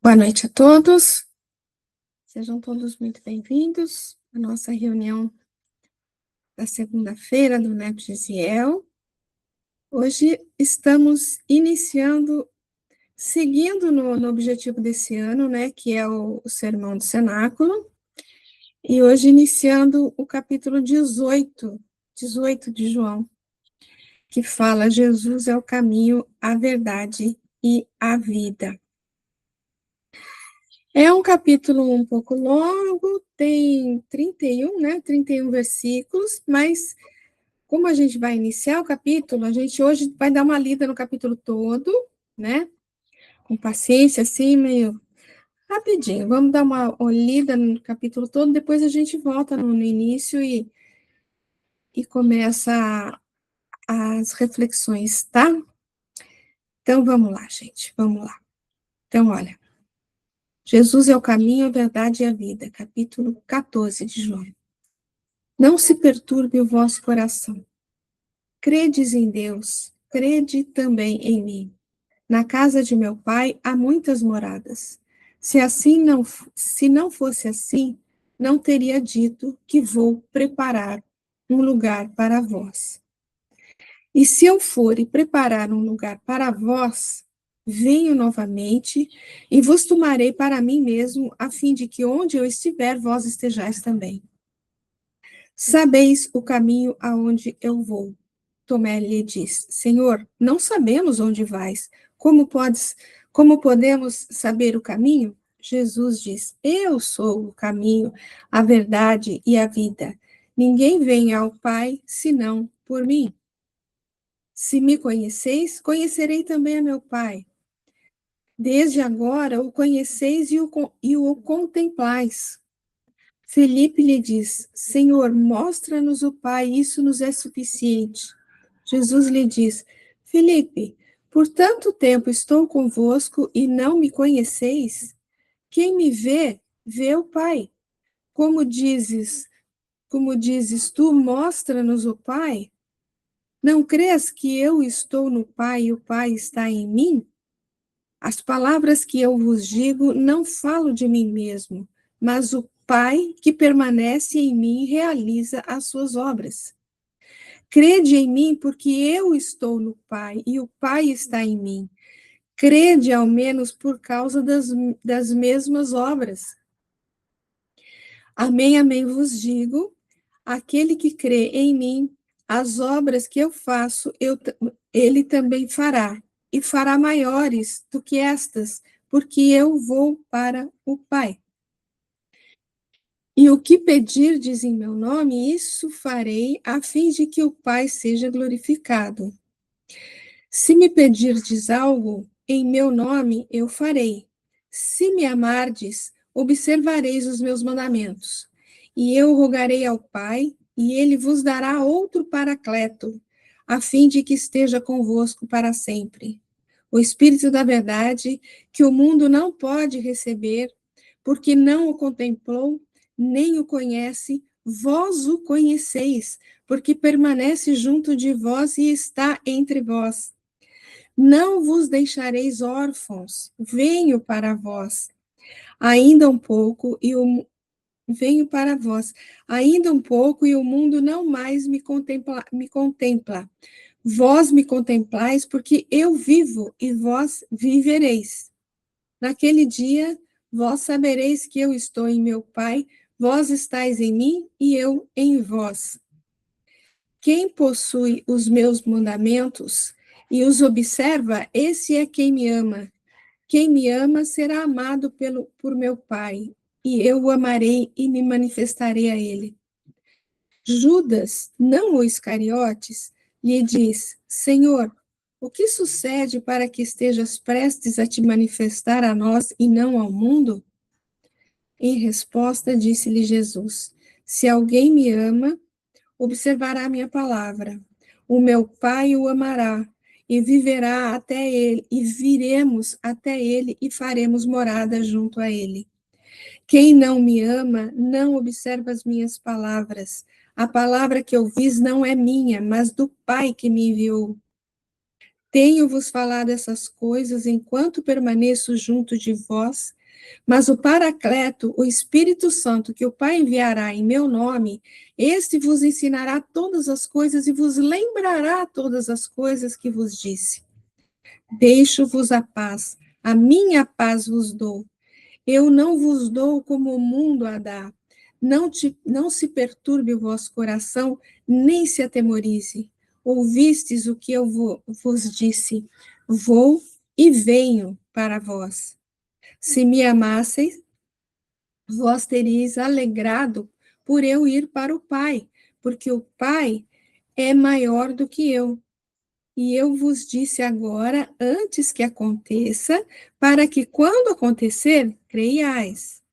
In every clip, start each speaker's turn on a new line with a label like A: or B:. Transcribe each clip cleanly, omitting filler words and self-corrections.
A: Boa noite a todos, sejam todos muito bem-vindos à nossa reunião da segunda-feira do NEP Gisiel. Hoje estamos iniciando, seguindo no objetivo desse ano, né, que é o Sermão do Cenáculo, e hoje iniciando o capítulo 18 de João, que fala: Jesus é o caminho, a verdade e a vida. É um capítulo um pouco longo, tem 31 versículos, mas como a gente vai iniciar o capítulo, a gente hoje vai dar uma lida no capítulo todo, né? Com paciência, assim, meio rapidinho. Vamos dar uma lida no capítulo todo, depois a gente volta no início e começa as reflexões, tá? Então, vamos lá, gente, vamos lá. Então, olha, Jesus é o caminho, a verdade e a vida, capítulo 14 de João. Não se perturbe o vosso coração. Credes em Deus, crede também em mim. Na casa de meu pai há muitas moradas. Se não fosse assim, não teria dito que vou preparar um lugar para vós. E se eu for e preparar um lugar para vós, venho novamente e vos tomarei para mim mesmo, a fim de que onde eu estiver, vós estejais também. Sabeis o caminho aonde eu vou. Tomé lhe disse: Senhor, não sabemos onde vais. Como podemos saber o caminho? Jesus diz: Eu sou o caminho, a verdade e a vida. Ninguém vem ao Pai senão por mim. Se me conheceis, conhecerei também a meu Pai. Desde agora o conheceis e o contemplais. Felipe lhe diz: Senhor, mostra-nos o Pai, isso nos é suficiente. Jesus lhe diz: Felipe, por tanto tempo estou convosco e não me conheceis? Quem me vê, vê o Pai. Como dizes, como dizes tu, mostra-nos o Pai? Não crês que eu estou no Pai e o Pai está em mim? As palavras que eu vos digo não falo de mim mesmo, mas o Pai que permanece em mim realiza as suas obras. Crede em mim, porque eu estou no Pai e o Pai está em mim. Crede, ao menos, por causa das mesmas obras. Amém, amém vos digo: aquele que crê em mim, as obras que eu faço, ele também fará, e fará maiores do que estas, porque eu vou para o Pai. E o que pedirdes em meu nome, isso farei, a fim de que o Pai seja glorificado. Se me pedirdes algo em meu nome, eu farei. Se me amardes, observareis os meus mandamentos. E eu rogarei ao Pai, e ele vos dará outro Paracleto, a fim de que esteja convosco para sempre. O Espírito da verdade, que o mundo não pode receber, porque não o contemplou, nem o conhece, vós o conheceis, porque permanece junto de vós e está entre vós. Não vos deixareis órfãos, venho para vós. Ainda um pouco e o venho para vós. Ainda um pouco e o mundo não mais me contempla. Vós me contemplais porque eu vivo e vós vivereis. Naquele dia vós sabereis que eu estou em meu Pai, vós estáis em mim e eu em vós. Quem possui os meus mandamentos e os observa, esse é quem me ama. Quem me ama será amado por meu Pai, e eu o amarei e me manifestarei a ele. Judas, não o Iscariotes, lhe diz: Senhor, o que sucede para que estejas prestes a te manifestar a nós e não ao mundo? Em resposta, disse-lhe Jesus: Se alguém me ama, observará a minha palavra. O meu Pai o amará e viverá até ele, e viremos até ele e faremos morada junto a ele. Quem não me ama não observa as minhas palavras. A palavra que ouvis não é minha, mas do Pai que me enviou. Tenho-vos falado essas coisas enquanto permaneço junto de vós, mas o Paracleto, o Espírito Santo, que o Pai enviará em meu nome, este vos ensinará todas as coisas e vos lembrará todas as coisas que vos disse. Deixo-vos a minha paz vos dou. Eu não vos dou como o mundo a dá. Não se perturbe o vosso coração, nem se atemorize. Ouvistes o que eu vos disse. Vou e venho para vós. Se me amasseis, vós teríeis alegrado por eu ir para o Pai, porque o Pai é maior do que eu. E eu vos disse agora, antes que aconteça, para que, quando acontecer, creiais.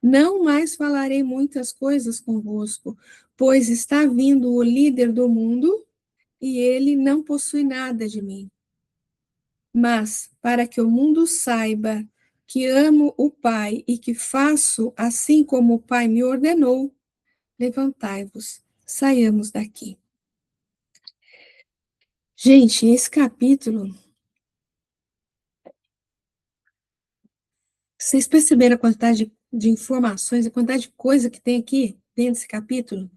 A: Não mais falarei muitas coisas convosco, pois está vindo o líder do mundo, e ele não possui nada de mim. Mas, para que o mundo saiba que amo o Pai e que faço assim como o Pai me ordenou, levantai-vos, saiamos daqui. Gente, esse capítulo, vocês perceberam a quantidade de informações, a quantidade de coisa que tem aqui dentro desse capítulo?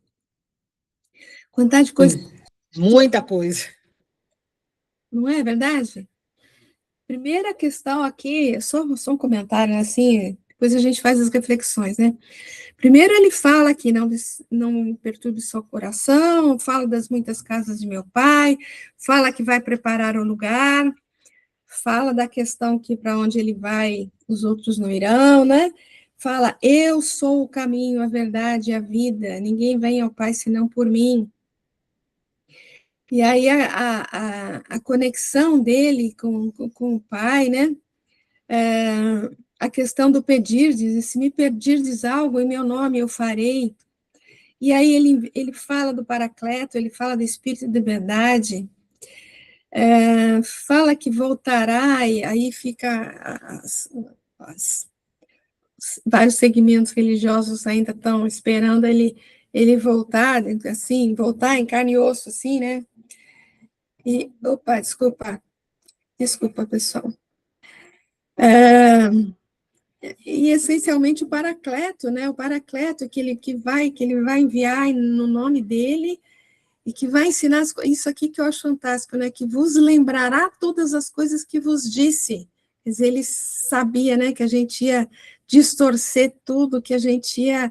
A: Quantidade de coisa.
B: Muita coisa.
A: Não é verdade? Primeira questão aqui, só um comentário assim, depois a gente faz as reflexões, né? Primeiro ele fala que não perturbe seu coração, fala das muitas casas de meu pai, fala que vai preparar o lugar, fala da questão que para onde ele vai, os outros não irão, né? Fala, eu sou o caminho, a verdade e a vida, ninguém vem ao Pai senão por mim. E aí a conexão dele com o Pai, né? A questão do pedirdes, se me pedirdes algo em meu nome, eu farei. E aí ele fala do Paracleto, ele fala do Espírito de verdade, fala que voltará, e aí fica vários segmentos religiosos ainda estão esperando ele voltar, assim, voltar em carne e osso, assim, né? E, opa, desculpa, pessoal. E essencialmente o Paracleto, né? O Paracleto que ele vai enviar no nome dele e que vai ensinar isso aqui que eu acho fantástico, né? Que vos lembrará todas as coisas que vos disse. Quer dizer, ele sabia, né, que a gente ia distorcer tudo, que a gente ia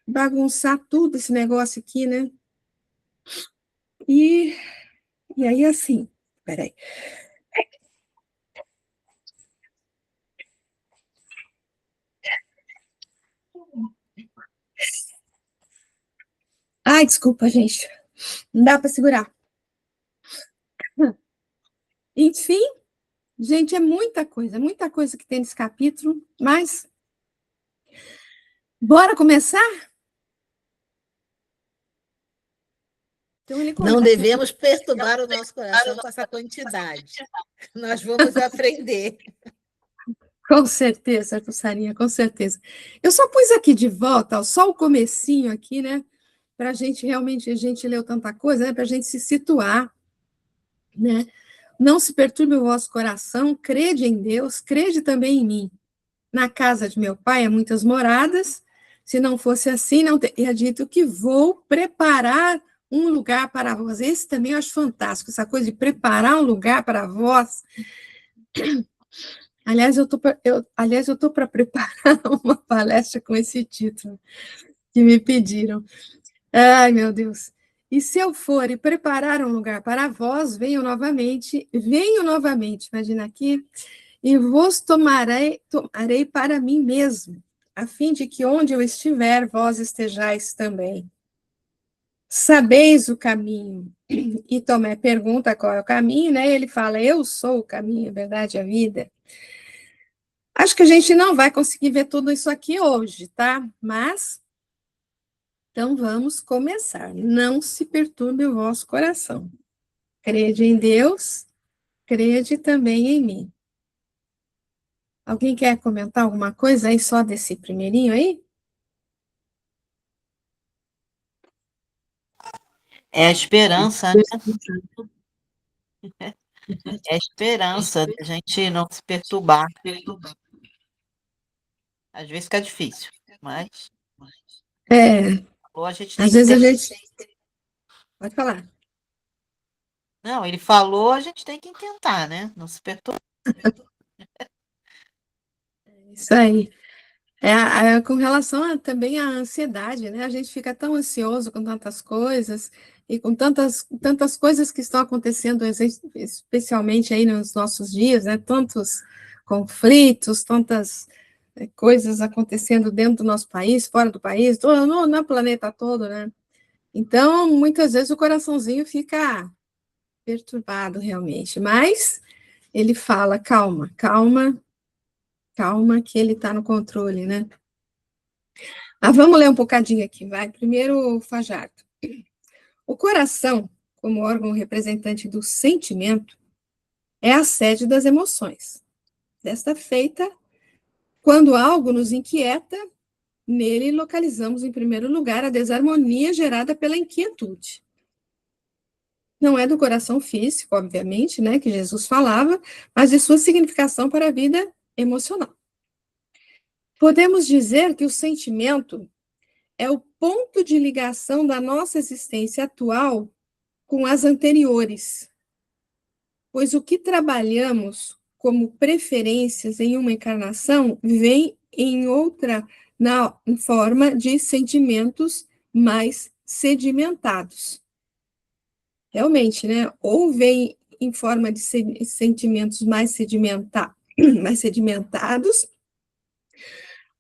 A: bagunçar tudo esse negócio aqui, né? E aí, assim, peraí. Ai, desculpa, gente. Não dá para segurar. Enfim, gente, é muita coisa que tem nesse capítulo, mas bora começar?
B: Então, não devemos perturbar o nosso coração com essa quantidade. Nós vamos aprender.
A: Com certeza, Sarinha, com certeza. Eu só pus aqui de volta, ó, só o comecinho aqui, né? Para a gente realmente, a gente leu tanta coisa, né? Para a gente se situar, né? Não se perturbe o vosso coração, crede em Deus, crede também em mim. Na casa de meu pai há muitas moradas, se não fosse assim, não teria dito que vou preparar um lugar para vós. Esse também eu acho fantástico, essa coisa de preparar um lugar para vós. Aliás, eu tô para preparar uma palestra com esse título que me pediram. Ai, meu Deus. E se eu for e preparar um lugar para vós, venho novamente, imagina aqui, e vos tomarei para mim mesmo, a fim de que onde eu estiver, vós estejais também. Sabeis o caminho. E Tomé pergunta qual é o caminho, né? Ele fala, eu sou o caminho, a verdade e a vida. Acho que a gente não vai conseguir ver tudo isso aqui hoje, tá? Mas, então vamos começar. Não se perturbe o vosso coração. Crede em Deus, crede também em mim. Alguém quer comentar alguma coisa aí só desse primeirinho aí?
B: É a esperança, né? É a esperança da gente não se perturbar. Às vezes fica difícil, mas a gente tem
A: às
B: que
A: vezes a
B: ter.
A: gente... Pode falar.
B: Não, ele falou, a gente tem que tentar, né? Não se perturbar.
A: Isso aí. Com relação também à ansiedade, né? A gente fica tão ansioso com tantas coisas e com tantas coisas que estão acontecendo, especialmente aí nos nossos dias, né? Tantos conflitos, tantas coisas acontecendo dentro do nosso país, fora do país, no planeta todo, né? Então, muitas vezes o coraçãozinho fica perturbado realmente, mas ele fala, calma, calma, calma, que ele está no controle, né? Vamos ler um bocadinho aqui, vai. Primeiro, o Fajardo. O coração, como órgão representante do sentimento, é a sede das emoções. Desta feita, quando algo nos inquieta, nele localizamos, em primeiro lugar, a desarmonia gerada pela inquietude. Não é do coração físico, obviamente, né, que Jesus falava, mas de sua significação para a vida emocional. Podemos dizer que o sentimento é o ponto de ligação da nossa existência atual com as anteriores, pois o que trabalhamos como preferências em uma encarnação vem em outra na forma de sentimentos mais sedimentados. Realmente, né? Ou vem em forma de sentimentos mais sedimentados,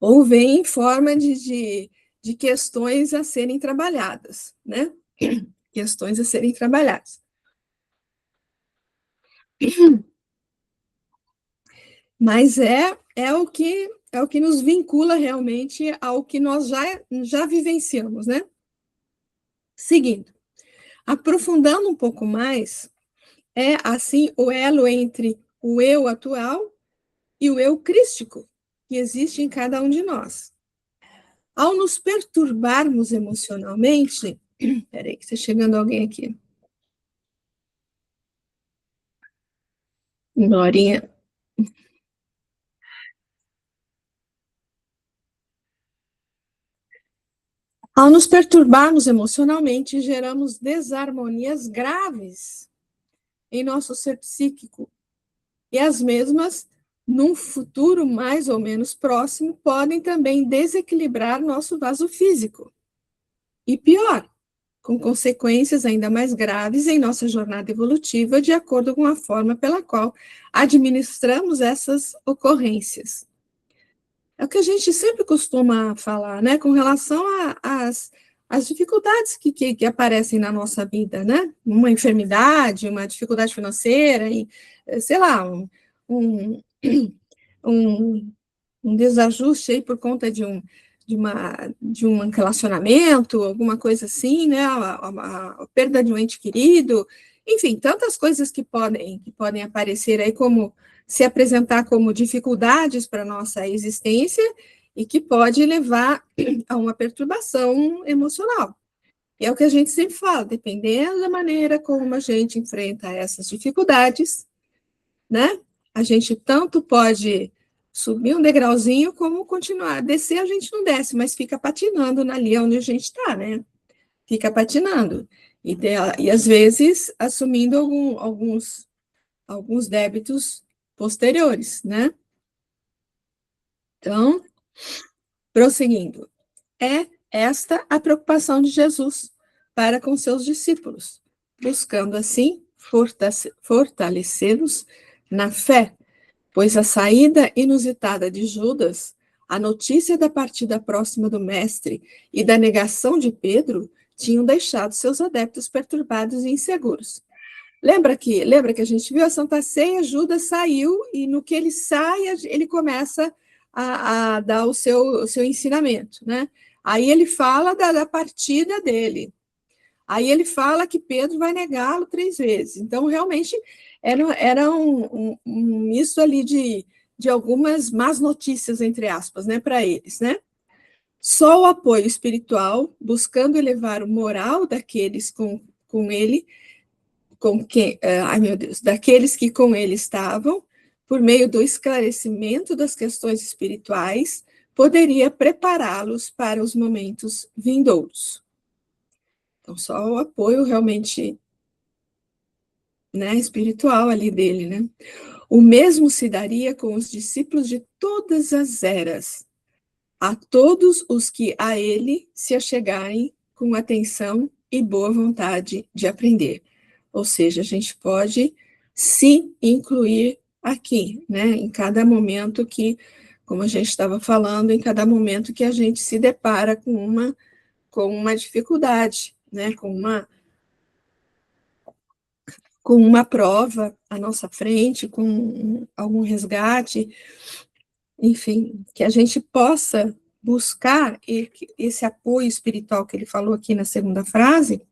A: ou vem em forma de questões a serem trabalhadas, né? Questões a serem trabalhadas. Mas é o que nos vincula realmente ao que nós já vivenciamos, né? Seguindo, aprofundando um pouco mais, é assim o elo entre o eu atual e o eu crístico que existe em cada um de nós. Ao nos perturbarmos emocionalmente, peraí que está chegando alguém aqui. Glorinha. Ao nos perturbarmos emocionalmente, geramos desarmonias graves em nosso ser psíquico. E as mesmas, num futuro mais ou menos próximo, podem também desequilibrar nosso vaso físico. E pior, com consequências ainda mais graves em nossa jornada evolutiva, de acordo com a forma pela qual administramos essas ocorrências. É o que a gente sempre costuma falar, né, com relação às dificuldades que aparecem na nossa vida, né? Uma enfermidade, uma dificuldade financeira, sei lá, um, um, um desajuste aí por conta de um relacionamento, alguma coisa assim, né? A perda de um ente querido, enfim, tantas coisas que podem aparecer aí como se apresentar como dificuldades para a nossa existência e que pode levar a uma perturbação emocional. E é o que a gente sempre fala, dependendo da maneira como a gente enfrenta essas dificuldades, né? A gente tanto pode subir um degrauzinho como continuar. Descer a gente não desce, mas fica patinando ali onde a gente está, né? Fica patinando. E às vezes assumindo alguns débitos posteriores, né? Então, prosseguindo. É esta a preocupação de Jesus para com seus discípulos, buscando assim fortalecê-los na fé, pois a saída inusitada de Judas, a notícia da partida próxima do mestre e da negação de Pedro tinham deixado seus adeptos perturbados e inseguros. Lembra que a gente viu a Santa Ceia, Judas saiu e no que ele sai, ele começa a dar o seu ensinamento, né? Aí ele fala da partida dele. Aí ele fala que Pedro vai negá-lo 3 vezes. Então, realmente, era um misto ali de algumas más notícias, entre aspas, né, para eles, né? Só o apoio espiritual, buscando elevar o moral daqueles com com ele, daqueles que com ele estavam, por meio do esclarecimento das questões espirituais, poderia prepará-los para os momentos vindouros. Então, só o apoio realmente, né, espiritual ali dele, né? O mesmo se daria com os discípulos de todas as eras, a todos os que a ele se achegarem com atenção e boa vontade de aprender. Ou seja, a gente pode se incluir aqui, né? Em cada momento que, como a gente estava falando, em cada momento que a gente se depara com uma dificuldade, né? Com uma prova à nossa frente, com algum resgate, enfim, que a gente possa buscar esse apoio espiritual que ele falou aqui na segunda frase,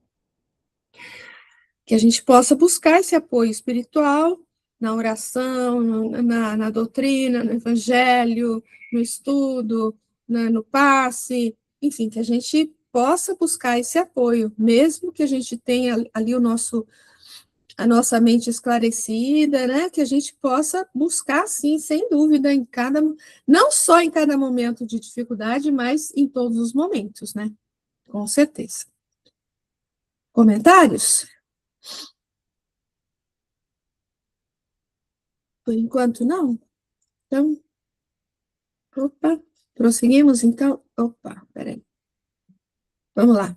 A: que a gente possa buscar esse apoio espiritual na oração, na doutrina, no evangelho, no estudo, no passe, enfim, que a gente possa buscar esse apoio, mesmo que a gente tenha ali a nossa mente esclarecida, né? Que a gente possa buscar, sim, sem dúvida, não só em cada momento de dificuldade, mas em todos os momentos, né? Com certeza. Comentários? Por enquanto, não. Então, opa, prosseguimos, então? Opa, peraí. Vamos lá.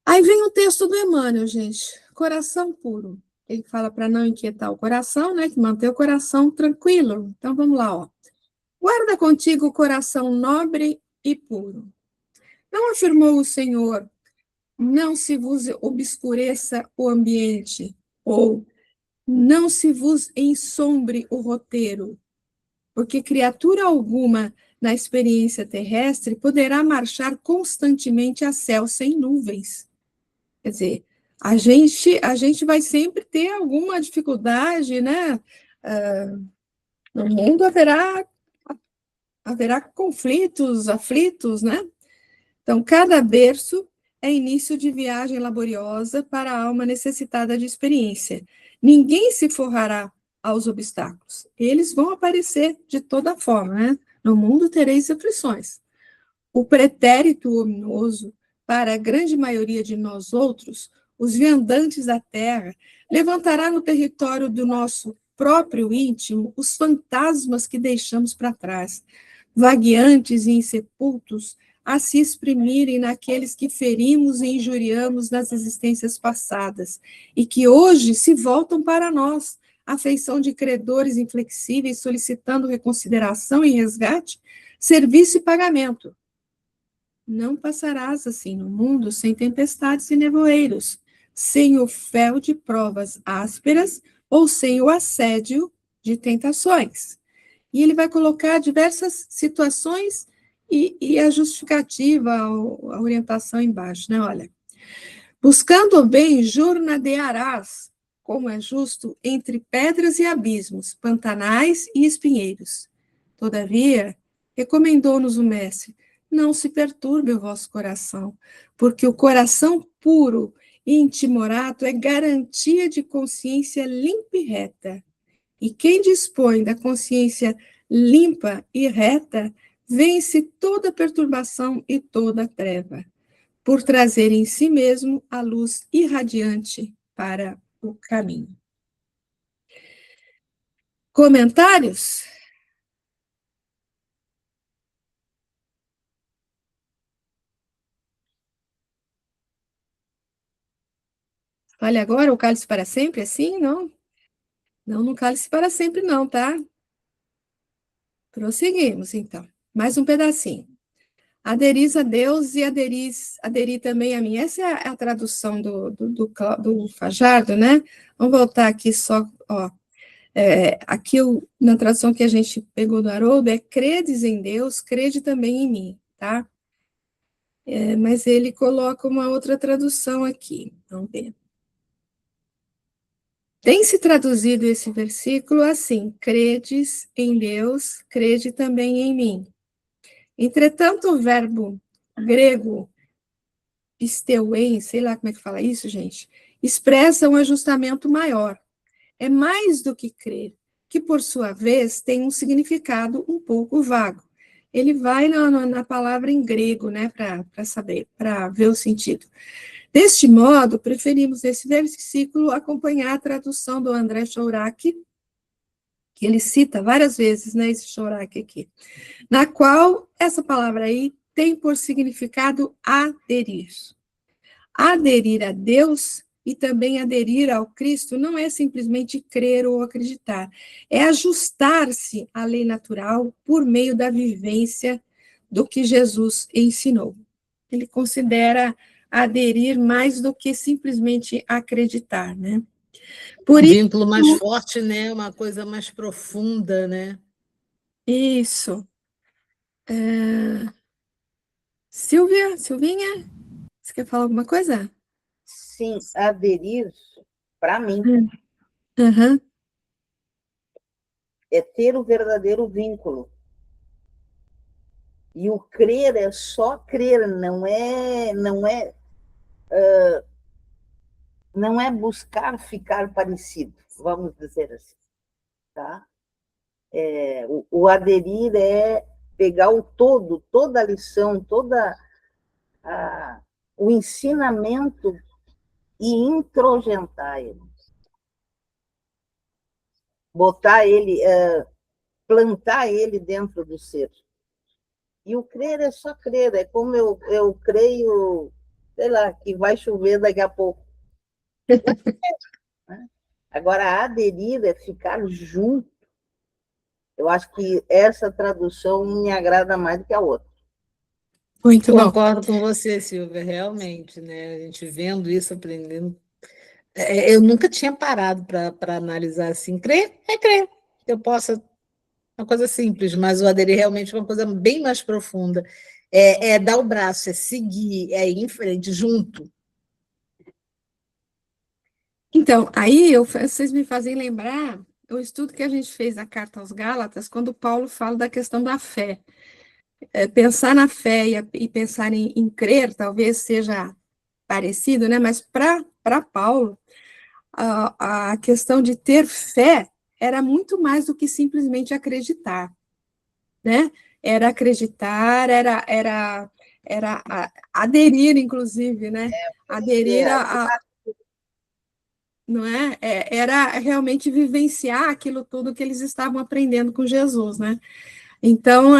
A: Aí vem o texto do Emmanuel, gente. Coração puro. Ele fala para não inquietar o coração, né? Que manter o coração tranquilo. Então, vamos lá, ó. Guarda contigo o coração nobre e puro. Não afirmou o Senhor, não se vos obscureça o ambiente, ou não se vos ensombre o roteiro, porque criatura alguma na experiência terrestre poderá marchar constantemente a céu sem nuvens. Quer dizer, a gente vai sempre ter alguma dificuldade, né? No mundo haverá conflitos, aflitos, né? Então, cada berço é início de viagem laboriosa para a alma necessitada de experiência. Ninguém se forrará aos obstáculos. Eles vão aparecer de toda forma, né? No mundo tereis aflições. O pretérito ominoso, para a grande maioria de nós outros, os viandantes da terra, levantará no território do nosso próprio íntimo os fantasmas que deixamos para trás, vagueantes e insepultos, a se exprimirem naqueles que ferimos e injuriamos nas existências passadas, e que hoje se voltam para nós, à feição de credores inflexíveis, solicitando reconsideração e resgate, serviço e pagamento. Não passarás assim no mundo sem tempestades e nevoeiros, sem o fel de provas ásperas ou sem o assédio de tentações. E ele vai colocar diversas situações e a justificativa, a orientação embaixo, né? Olha, buscando o bem, jornadearás, como é justo, entre pedras e abismos, pantanais e espinheiros. Todavia, recomendou-nos o mestre, não se perturbe o vosso coração, porque o coração puro e intimorato é garantia de consciência limpa e reta. E quem dispõe da consciência limpa e reta, vence toda perturbação e toda treva, por trazer em si mesmo a luz irradiante para o caminho. Comentários? Olha agora, o cálice para sempre, assim? Não? Não no cálice para sempre, não, tá? Prosseguimos, então. Mais um pedacinho. Aderis a Deus e aderir também a mim. Essa é a tradução do Fajardo, né? Vamos voltar aqui só, ó. Aqui, na tradução que a gente pegou do Haroldo, é credes em Deus, crede também em mim, tá? Mas ele coloca uma outra tradução aqui. Vamos ver. Tem se traduzido esse versículo assim: credes em Deus, crede também em mim. Entretanto, o verbo grego pisteuem, sei lá como é que fala isso, gente, expressa um ajustamento maior. É mais do que crer, que, por sua vez, tem um significado um pouco vago. Ele vai na palavra em grego, né, para saber, para ver o sentido. Deste modo, preferimos nesse versículo acompanhar a tradução do André Chourac, que ele cita várias vezes, né, esse Chourac aqui, na qual essa palavra aí tem por significado aderir. Aderir a Deus e também aderir ao Cristo não é simplesmente crer ou acreditar, é ajustar-se à lei natural por meio da vivência do que Jesus ensinou. Ele considera aderir mais do que simplesmente acreditar, né?
B: Por vínculo mais forte, né? Uma coisa mais profunda, né?
A: Isso. Silvinha, você quer falar alguma coisa?
C: Sim, aderir, para mim,
A: Uhum.
C: é ter o verdadeiro vínculo. E o crer é só crer, não é buscar ficar parecido, vamos dizer assim, tá? O aderir é pegar o todo, toda a lição, o ensinamento e introjetar ele. Botar ele, plantar ele dentro do ser. E o crer é só crer, é como eu creio, sei lá, que vai chover daqui a pouco. Agora, aderir é ficar junto. Eu acho que essa tradução me agrada mais do que a outra.
A: Muito bom.
B: Concordo com você, Silvia, realmente, né? A gente vendo isso, aprendendo. Eu nunca tinha parado para analisar assim. Crer é crer. Eu posso. Uma coisa simples, mas o aderir realmente é uma coisa bem mais profunda. É dar o braço, é seguir, é ir em frente, junto.
A: Então, aí vocês me fazem lembrar o estudo que a gente fez na Carta aos Gálatas, quando Paulo fala da questão da fé. Pensar na fé e pensar em crer talvez seja parecido, né? Mas para Paulo, a questão de ter fé era muito mais do que simplesmente acreditar, né? Era acreditar, era aderir, inclusive, né? Aderir não é? Era realmente vivenciar aquilo tudo que eles estavam aprendendo com Jesus, né? Então,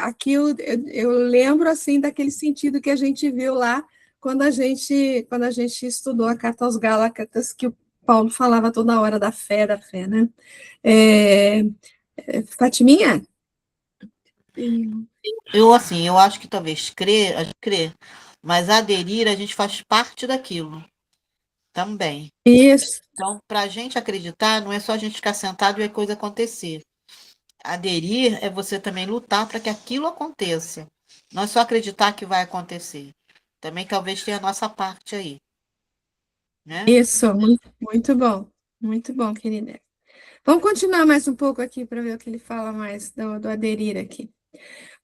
A: aqui eu lembro, assim, daquele sentido que a gente viu lá quando a gente estudou a Carta aos Gálatas, que o Paulo falava toda hora da fé, né? Fatiminha?
D: Eu acho que talvez crer, a gente crê, mas aderir, a gente faz parte daquilo também.
A: Isso.
D: Então, para a gente acreditar, não é só a gente ficar sentado e a coisa acontecer. Aderir é você também lutar para que aquilo aconteça. Não é só acreditar que vai acontecer. Também talvez tenha a nossa parte aí. Né?
A: Isso, muito bom, querida. Vamos continuar mais um pouco aqui para ver o que ele fala mais do aderir aqui.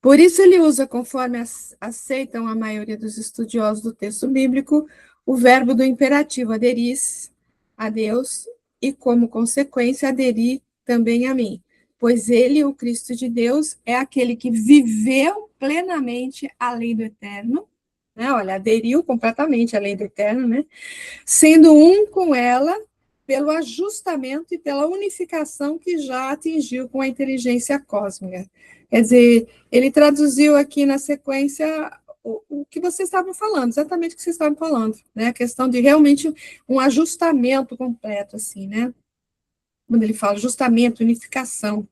A: Por isso ele usa, conforme aceitam a maioria dos estudiosos do texto bíblico, o verbo do imperativo, aderis a Deus, e como consequência, aderir também a mim. Pois ele, o Cristo de Deus, é aquele que viveu plenamente a lei do eterno, né? Olha, aderiu completamente à lei do eterno, né? Sendo um com ela, pelo ajustamento e pela unificação que já atingiu com a inteligência cósmica. Quer dizer, ele traduziu aqui na sequência o que vocês estavam falando, exatamente o que vocês estavam falando, né? A questão de realmente um ajustamento completo, assim, né? Quando ele fala ajustamento, unificação.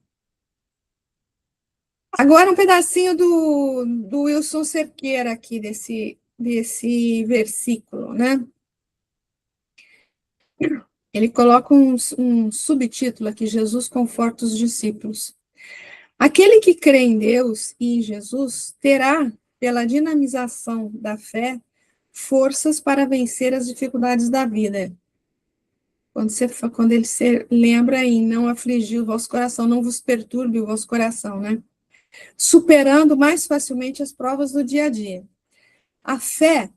A: Agora um pedacinho do Wilson Cerqueira aqui, desse versículo, né? Ele coloca um subtítulo aqui, Jesus conforta os discípulos. Aquele que crê em Deus e em Jesus terá, pela dinamização da fé, forças para vencer as dificuldades da vida. Quando ele se lembra em não afligir o vosso coração, não vos perturbe o vosso coração, né? Superando mais facilmente as provas do dia a dia. A fé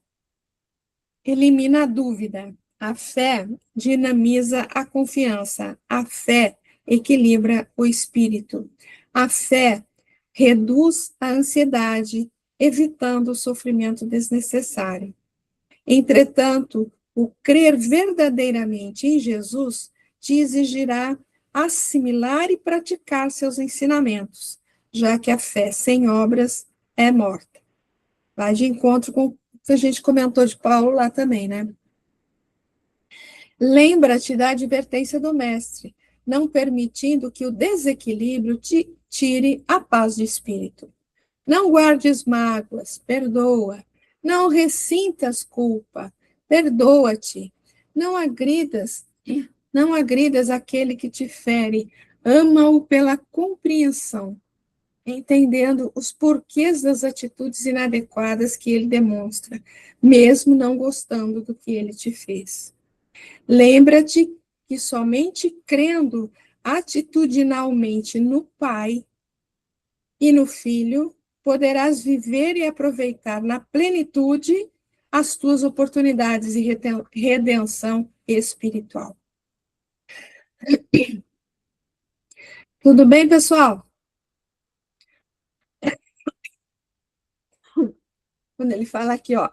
A: elimina a dúvida. A fé dinamiza a confiança. A fé equilibra o espírito. A fé reduz a ansiedade, evitando o sofrimento desnecessário. Entretanto, o crer verdadeiramente em Jesus te exigirá assimilar e praticar seus ensinamentos, já que a fé sem obras é morta. Vai de encontro com o que a gente comentou de Paulo lá também, né? Lembra-te da advertência do mestre, não permitindo que o desequilíbrio te tire a paz de espírito. Não guardes mágoas, perdoa. Não ressintas culpa, perdoa-te. Não agridas aquele que te fere, ama-o pela compreensão, entendendo os porquês das atitudes inadequadas que ele demonstra, mesmo não gostando do que ele te fez. Lembra-te que somente crendo atitudinalmente no Pai e no Filho, poderás viver e aproveitar na plenitude as tuas oportunidades de redenção espiritual. Tudo bem, pessoal? Quando ele fala aqui, ó,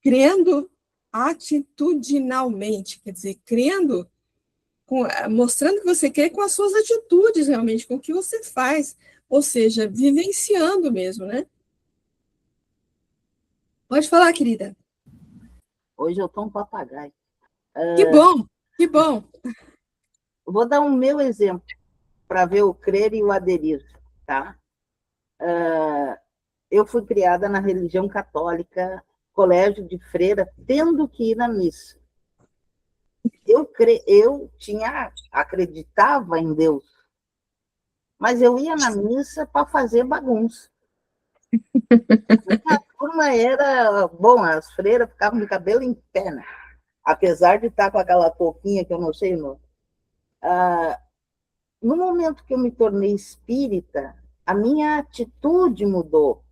A: crendo atitudinalmente, quer dizer, crendo, mostrando que você crê com as suas atitudes, realmente, com o que você faz, ou seja, vivenciando mesmo, né? Pode falar, querida.
C: Hoje eu tô um papagaio.
A: Que bom, que bom.
C: Vou dar um meu exemplo para ver o crer e o aderir, tá? Eu fui criada na religião católica, colégio de freira, tendo que ir na missa. Eu acreditava em Deus, mas eu ia na missa para fazer bagunça. A turma era... Bom, as freiras ficavam de cabelo em pé, né? Apesar de estar com aquela touquinha que eu não sei o nome. No momento que eu me tornei espírita, a minha atitude mudou,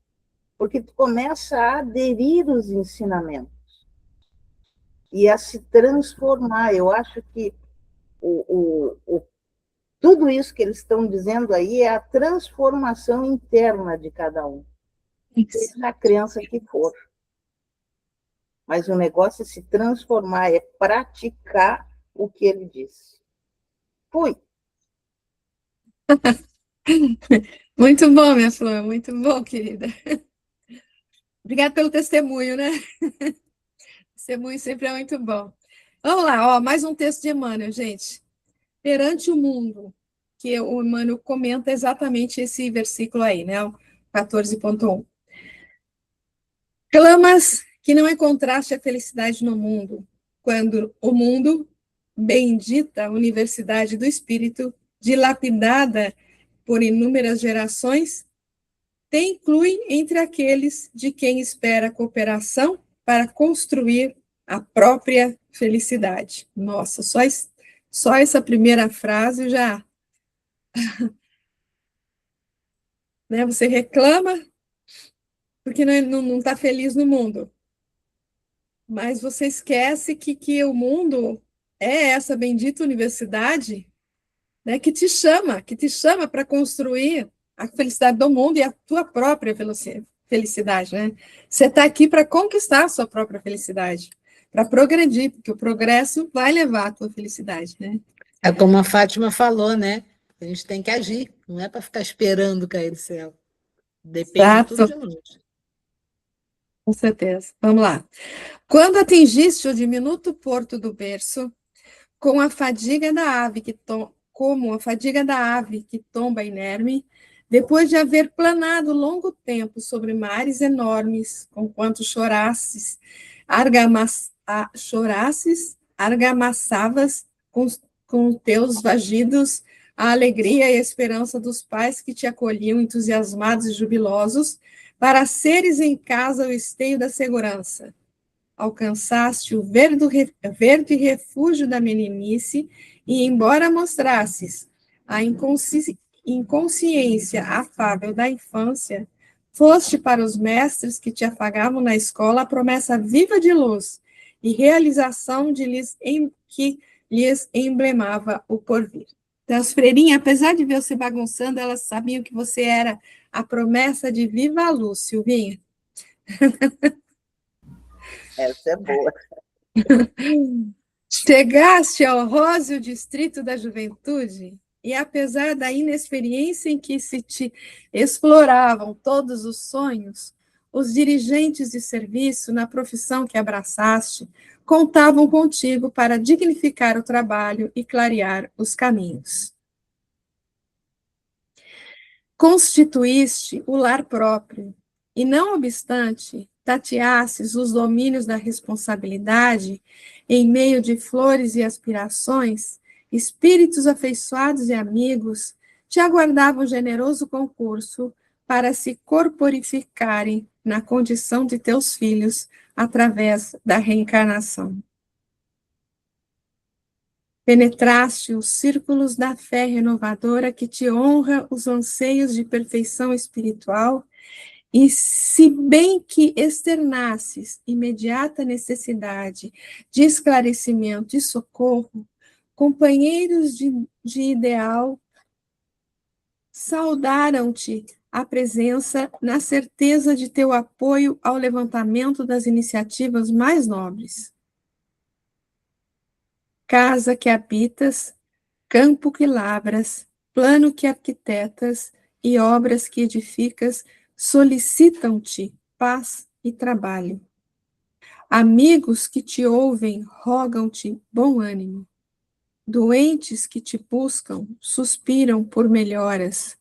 C: porque tu começa a aderir os ensinamentos e a se transformar. Eu acho que tudo isso que eles estão dizendo aí é a transformação interna de cada um, seja a crença que for. Mas o negócio é se transformar, é praticar o que ele disse. Fui.
A: Muito bom, minha Flor, muito bom, querida. Obrigada pelo testemunho, né? Testemunho sempre é muito bom. Vamos lá, ó, mais um texto de Emmanuel, gente. Perante o mundo, que o Emmanuel comenta exatamente esse versículo aí, né? O 14.1. Clamas que não encontraste a felicidade no mundo, quando o mundo, bendita universidade do Espírito, dilapidada por inúmeras gerações, te inclui entre aqueles de quem espera cooperação para construir a própria felicidade. Nossa, só essa primeira frase já... né, você reclama porque não está feliz no mundo. Mas você esquece que o mundo é essa bendita universidade, né, que te chama para construir a felicidade do mundo e a tua própria felicidade, né? Você está aqui para conquistar a sua própria felicidade, para progredir, porque o progresso vai levar à tua felicidade, né?
B: É como a Fátima falou, né? A gente tem que agir, não é para ficar esperando cair do céu. Depende tudo de nós.
A: Com certeza. Vamos lá. Quando atingiste o diminuto porto do berço, como a fadiga da ave que tomba inerme, depois de haver planado longo tempo sobre mares enormes, conquanto chorasses, argamassavas com teus vagidos a alegria e a esperança dos pais que te acolhiam entusiasmados e jubilosos, para seres em casa o esteio da segurança. Alcançaste o verde refúgio da meninice e, embora mostrasses a inconsciência afável da infância, foste para os mestres que te afagavam na escola a promessa viva de luz e realização que lhes emblemava o porvir. Então, as freirinhas, apesar de ver você bagunçando, elas sabiam que você era a promessa de viva a luz, Silvinha.
C: Essa é boa.
A: Chegaste ao róseo distrito da juventude, e apesar da inexperiência em que se te exploravam todos os sonhos, os dirigentes de serviço na profissão que abraçaste contavam contigo para dignificar o trabalho e clarear os caminhos. Constituíste o lar próprio, e não obstante tateasses os domínios da responsabilidade, em meio de flores e aspirações, espíritos afeiçoados e amigos te aguardavam generoso concurso para se corporificarem na condição de teus filhos através da reencarnação. Penetraste os círculos da fé renovadora que te honra os anseios de perfeição espiritual, e se bem que externasses imediata necessidade de esclarecimento e socorro, companheiros de ideal saudaram-te a presença na certeza de teu apoio ao levantamento das iniciativas mais nobres. Casa que habitas, campo que lavras, plano que arquitetas e obras que edificas, solicitam-te paz e trabalho. Amigos que te ouvem rogam-te bom ânimo. Doentes que te buscam suspiram por melhoras.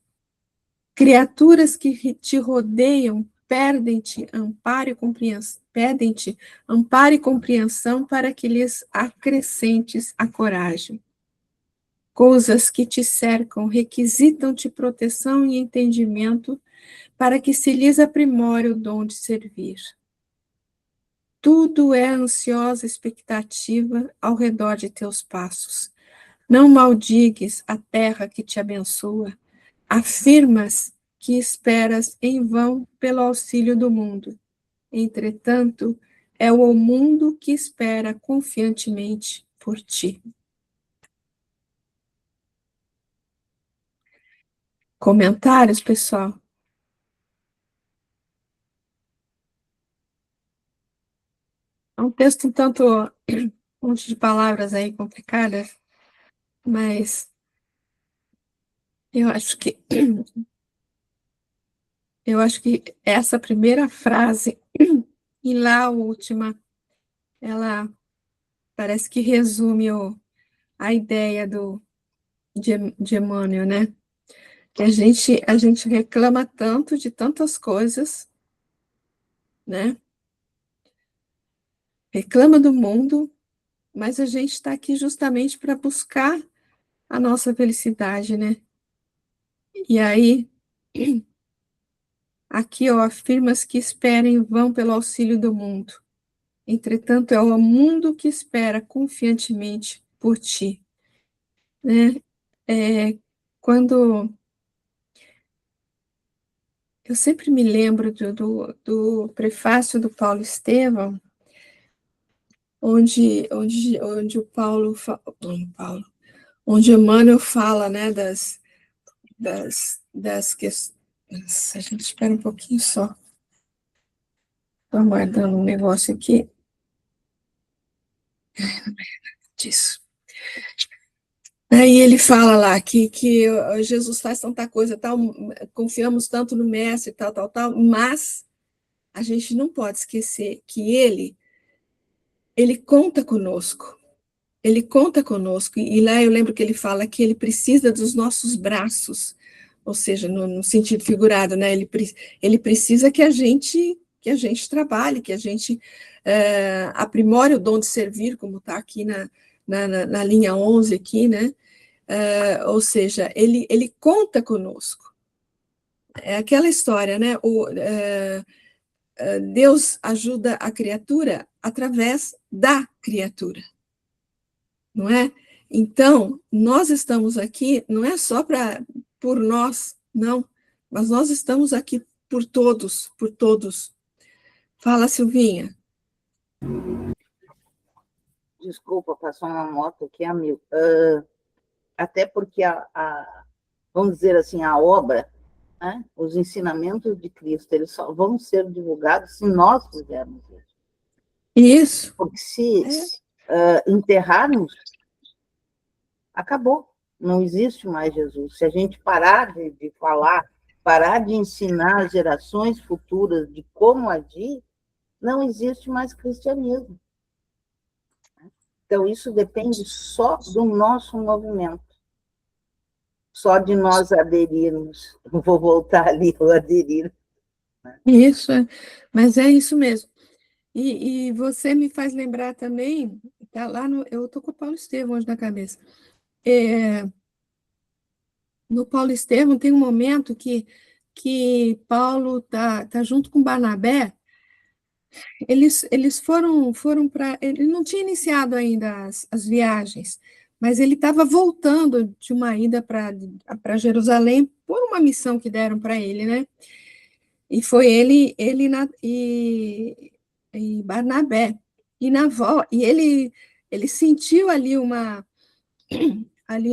A: Criaturas que te rodeiam pedem-te amparo e compreensão para que lhes acrescentes a coragem. Coisas que te cercam requisitam-te proteção e entendimento para que se lhes aprimore o dom de servir. Tudo é ansiosa expectativa ao redor de teus passos. Não maldigues a terra que te abençoa. Afirmas que esperas em vão pelo auxílio do mundo. Entretanto, é o mundo que espera confiantemente por ti. Comentários, pessoal? É um texto um tanto, um monte de palavras aí complicadas, mas eu acho que essa primeira frase e lá a última, ela parece que resume a ideia de Emmanuel, né? Que a gente reclama tanto de tantas coisas, né? Reclama do mundo, mas a gente está aqui justamente para buscar a nossa felicidade, né? E aí, aqui, ó, afirmas que esperem vão pelo auxílio do mundo. Entretanto, é o mundo que espera confiantemente por ti, né? Quando eu sempre me lembro do prefácio do Paulo Estevão, onde o onde Emmanuel fala, né, das questões. A gente espera um pouquinho só. Estou aguardando um negócio aqui. Disso. Aí ele fala lá que Jesus faz tanta coisa, tal, confiamos tanto no Mestre, tal, mas a gente não pode esquecer que ele conta conosco. Ele conta conosco, e lá eu lembro que ele fala que ele precisa dos nossos braços, ou seja, no sentido figurado, né? Ele precisa que a gente trabalhe, que a gente aprimore o dom de servir, como está aqui na linha 11 aqui, né? Ou seja, ele conta conosco. É aquela história, né? Deus ajuda a criatura através da criatura, não é? Então, nós estamos aqui, não é só por nós, não, mas nós estamos aqui por todos, por todos. Fala, Silvinha.
C: Desculpa, passou uma moto aqui, amigo. Até porque vamos dizer assim, a obra, né, os ensinamentos de Cristo, eles só vão ser divulgados se nós fizermos isso.
A: Isso.
C: Porque se enterrarmos, acabou. Não existe mais Jesus. Se a gente parar de falar, parar de ensinar as gerações futuras de como agir, não existe mais cristianismo. Então, isso depende só do nosso movimento. Só de nós aderirmos. Vou voltar ali, vou aderir.
A: Isso, mas é isso mesmo. E você me faz lembrar também, tá lá eu estou com o Paulo Estevão hoje na cabeça. No Paulo Estevão tem um momento que Paulo tá junto com Barnabé. Eles foram para. Ele não tinha iniciado ainda as viagens, mas ele estava voltando de uma ida para Jerusalém por uma missão que deram para ele, né? E foi ele e Barnabé. E ele sentiu ali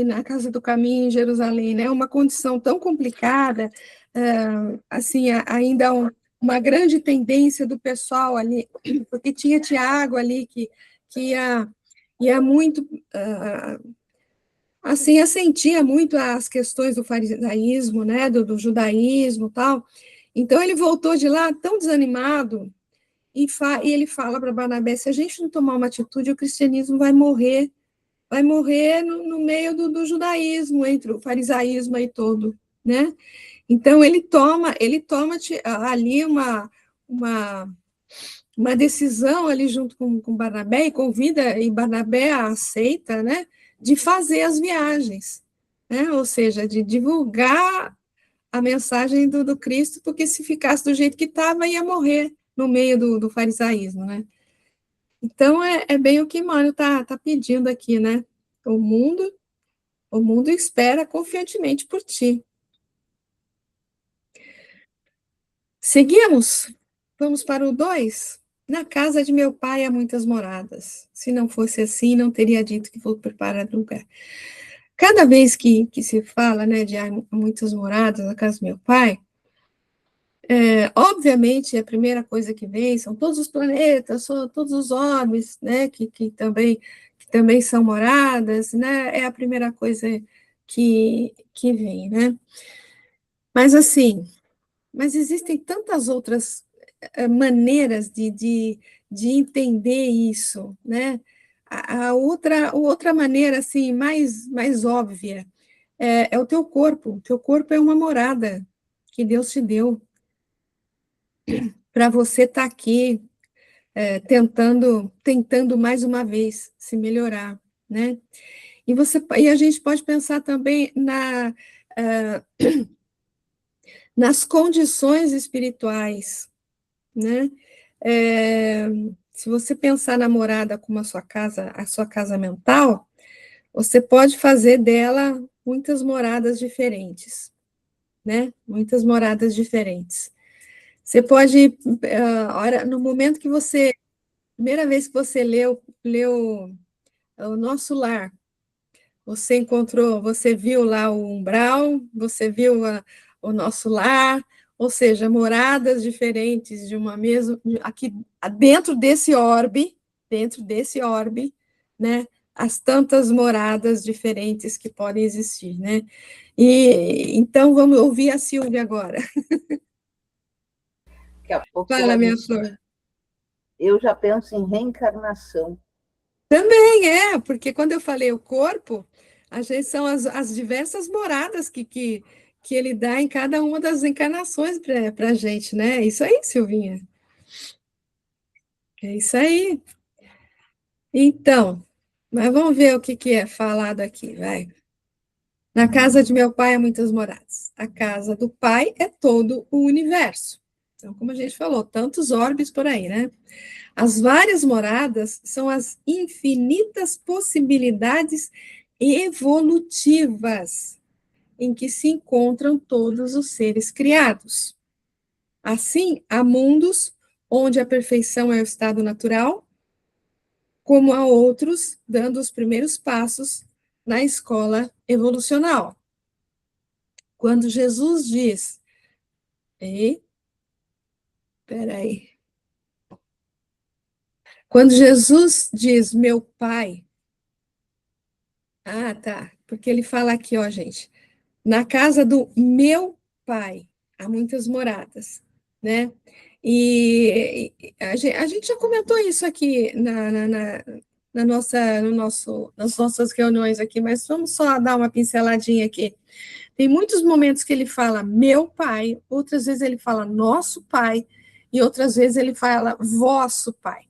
A: na Casa do Caminho em Jerusalém, né? Uma condição tão complicada, assim, ainda uma grande tendência do pessoal ali, porque tinha Tiago ali que ia muito, assim, assentia muito às questões do farisaísmo, né? Do judaísmo e tal. Então, ele voltou de lá tão desanimado, e ele fala para Barnabé, se a gente não tomar uma atitude, o cristianismo vai morrer no meio do judaísmo, entre o farisaísmo aí todo, né? Então, ele toma ali uma decisão ali junto com Barnabé, e Barnabé aceita, né, de fazer as viagens, né? Ou seja, de divulgar a mensagem do Cristo, porque se ficasse do jeito que estava, ia morrer no meio do farisaísmo, né? Então, é bem o que Emmanuel tá pedindo aqui, né? O mundo espera confiantemente por ti. Seguimos? Vamos para o 2? Na casa de meu pai há muitas moradas. Se não fosse assim, não teria dito que vou preparar lugar. Cada vez que se fala, né, de há muitas moradas na casa do meu pai, obviamente, a primeira coisa que vem são todos os planetas, são todos os orbes, né, que também são moradas, né, é a primeira coisa que vem, né. Mas, assim, existem tantas outras maneiras de entender isso, né. A outra maneira, assim, mais óbvia, é o teu corpo é uma morada que Deus te deu, para você estar aqui tentando mais uma vez se melhorar, né? E a gente pode pensar também nas condições espirituais, né? Se você pensar na morada como a sua casa mental, você pode fazer dela muitas moradas diferentes, né? Muitas moradas diferentes. Você pode, no momento que primeira vez que você leu O Nosso Lar, você viu lá o umbral, você viu o nosso lar, ou seja, moradas diferentes de uma mesma, aqui dentro desse orbe, né? As tantas moradas diferentes que podem existir, né? E então vamos ouvir a Silvia agora.
C: Daqui a pouco
A: Fala, minha flor.
C: Eu já penso em reencarnação.
A: Também porque quando eu falei o corpo, são as diversas moradas que ele dá em cada uma das encarnações para a gente, né? É isso aí, Silvinha. É isso aí. Então, mas vamos ver o que é falado aqui, vai. Na casa de meu pai há muitas moradas. A casa do pai é todo o universo. Então, como a gente falou, tantos orbes por aí, né? As várias moradas são as infinitas possibilidades evolutivas em que se encontram todos os seres criados. Assim, há mundos onde a perfeição é o estado natural, como a outros, dando os primeiros passos na escola evolucional. Quando Jesus diz, peraí, quando Jesus diz, meu Pai, tá, porque ele fala aqui, ó, gente, na casa do meu Pai, há muitas moradas, né? E a gente já comentou isso aqui na nossa, nas nossas reuniões aqui, mas vamos só dar uma pinceladinha aqui. Tem muitos momentos que ele fala meu Pai, outras vezes ele fala nosso Pai, e outras vezes ele fala vosso Pai.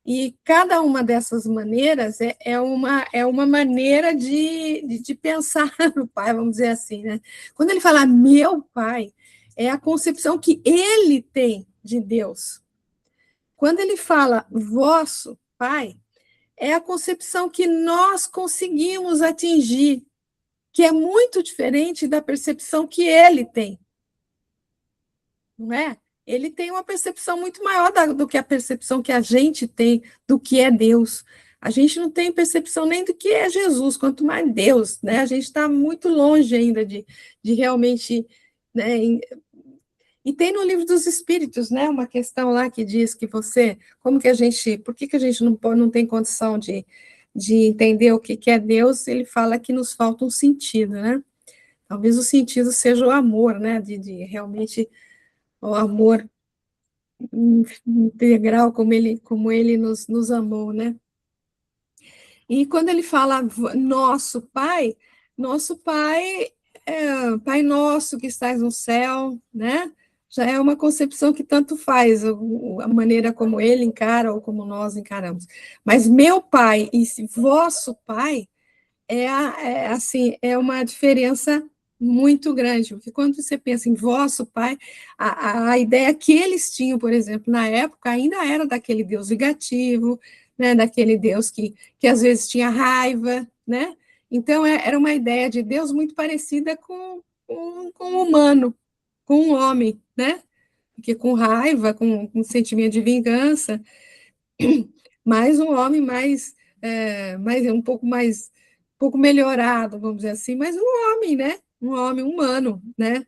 A: E cada uma dessas maneiras é uma maneira de pensar no Pai, vamos dizer assim, né? Quando ele fala meu Pai, é a concepção que ele tem de Deus. Quando ele fala vosso Pai, é a concepção que nós conseguimos atingir, que é muito diferente da percepção que ele tem. Não é? Ele tem uma percepção muito maior do que a percepção que a gente tem do que é Deus. A gente não tem percepção nem do que é Jesus, quanto mais Deus, né? A gente está muito longe ainda de realmente, né? E tem no Livro dos Espíritos, né? Uma questão lá que diz que por que a gente não tem condição de entender o que é Deus? Ele fala que nos falta um sentido, né? Talvez o sentido seja o amor, né? De realmente o amor integral como ele nos amou, né? E quando ele fala nosso Pai é Pai nosso que estás no céu, né? Já é uma concepção que tanto faz a maneira como ele encara ou como nós encaramos. Mas meu Pai e vosso Pai é uma diferença muito grande, porque quando você pensa em vosso Pai, a ideia que eles tinham, por exemplo, na época, ainda era daquele Deus vingativo, né, daquele Deus que às vezes tinha raiva, né? Então, era uma ideia de Deus muito parecida com o humano, com o homem, né? Porque com raiva, com sentimento de vingança, mas um homem mais um pouco melhorado, vamos dizer assim, mas um homem, né? Um homem humano, né?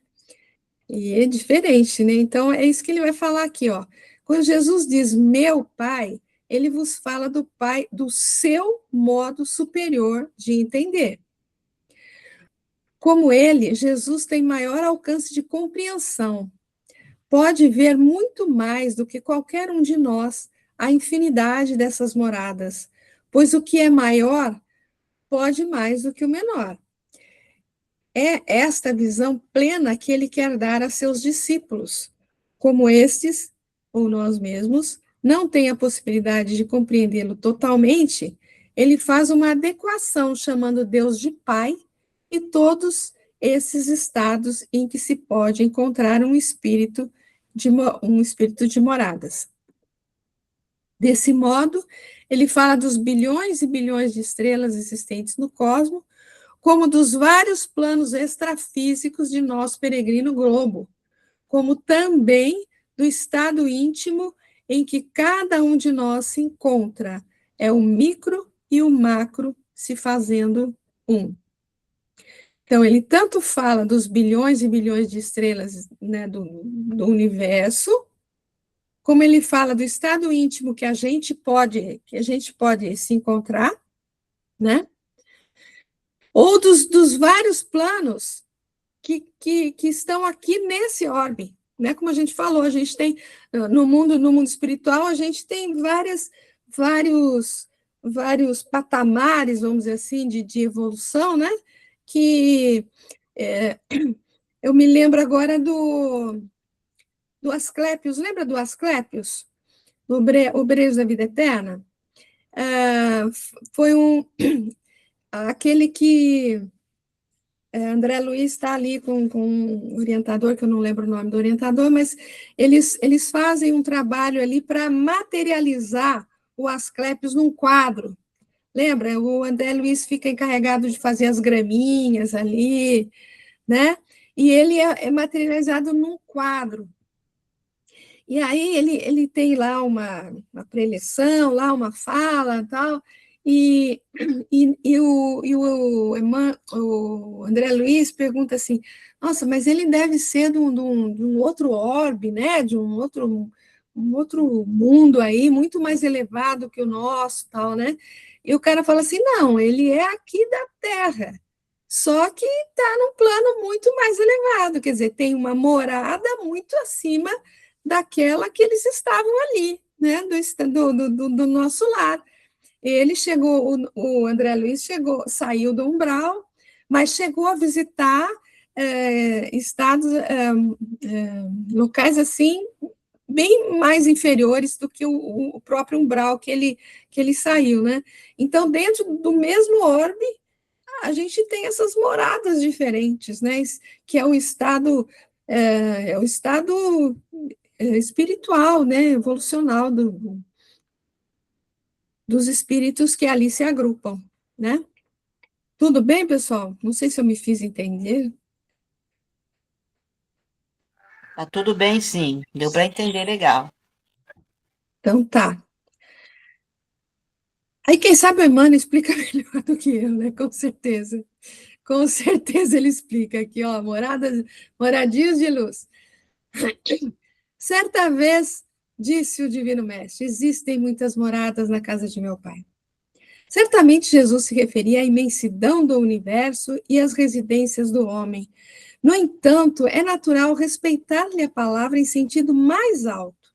A: E é diferente, né? Então, é isso que ele vai falar aqui, ó. Quando Jesus diz meu Pai, ele vos fala do Pai, do seu modo superior de entender. Como ele, Jesus tem maior alcance de compreensão. Pode ver muito mais do que qualquer um de nós a infinidade dessas moradas, pois o que é maior pode mais do que o menor. É esta visão plena que ele quer dar a seus discípulos. Como estes, ou nós mesmos, não têm a possibilidade de compreendê-lo totalmente, ele faz uma adequação chamando Deus de Pai e todos esses estados em que se pode encontrar um espírito de moradas. Desse modo, ele fala dos bilhões e bilhões de estrelas existentes no cosmos, como dos vários planos extrafísicos de nosso peregrino globo, como também do estado íntimo em que cada um de nós se encontra, é o micro e o macro se fazendo um. Então, ele tanto fala dos bilhões e bilhões de estrelas, né, do universo, como ele fala do estado íntimo que a gente pode se encontrar, né? Ou dos vários planos que estão aqui nesse orbe, né? Como a gente falou, a gente tem no mundo espiritual, a gente tem vários patamares, vamos dizer assim, de evolução, né? Que eu me lembro agora do Asclépios, lembra do Asclépios? Obreiros da Vida Eterna? Foi aquele que André Luiz está ali com um orientador, que eu não lembro o nome do orientador, mas eles fazem um trabalho ali para materializar o Asclépios num quadro. Lembra? O André Luiz fica encarregado de fazer as graminhas ali, né? E ele é materializado num quadro. E aí ele tem lá uma preleção, lá uma fala e tal, o André Luiz pergunta assim, nossa, mas ele deve ser de um outro orbe, né? De um outro mundo aí, muito mais elevado que o nosso, tal, né? E o cara fala assim, não, ele é aqui da Terra, só que está num plano muito mais elevado, quer dizer, tem uma morada muito acima daquela que eles estavam ali, né, do nosso lar. Ele chegou, o André Luiz chegou, saiu do umbral, mas chegou a visitar estados, locais assim, bem mais inferiores do que o próprio umbral que ele saiu, né? Então, dentro do mesmo orbe, a gente tem essas moradas diferentes, né? Que é o estado, espiritual, né? Evolucional dos espíritos que ali se agrupam, né? Tudo bem, pessoal? Não sei se eu me fiz entender.
D: Tá tudo bem, sim. Deu para entender legal.
A: Então tá. Aí quem sabe o Emmanuel explica melhor do que eu, né? Com certeza. Com certeza ele explica aqui, ó, moradias de luz. Certa vez, disse o Divino Mestre, existem muitas moradas na casa de meu Pai. Certamente Jesus se referia à imensidão do universo e às residências do homem. No entanto, é natural respeitar-lhe a palavra em sentido mais alto.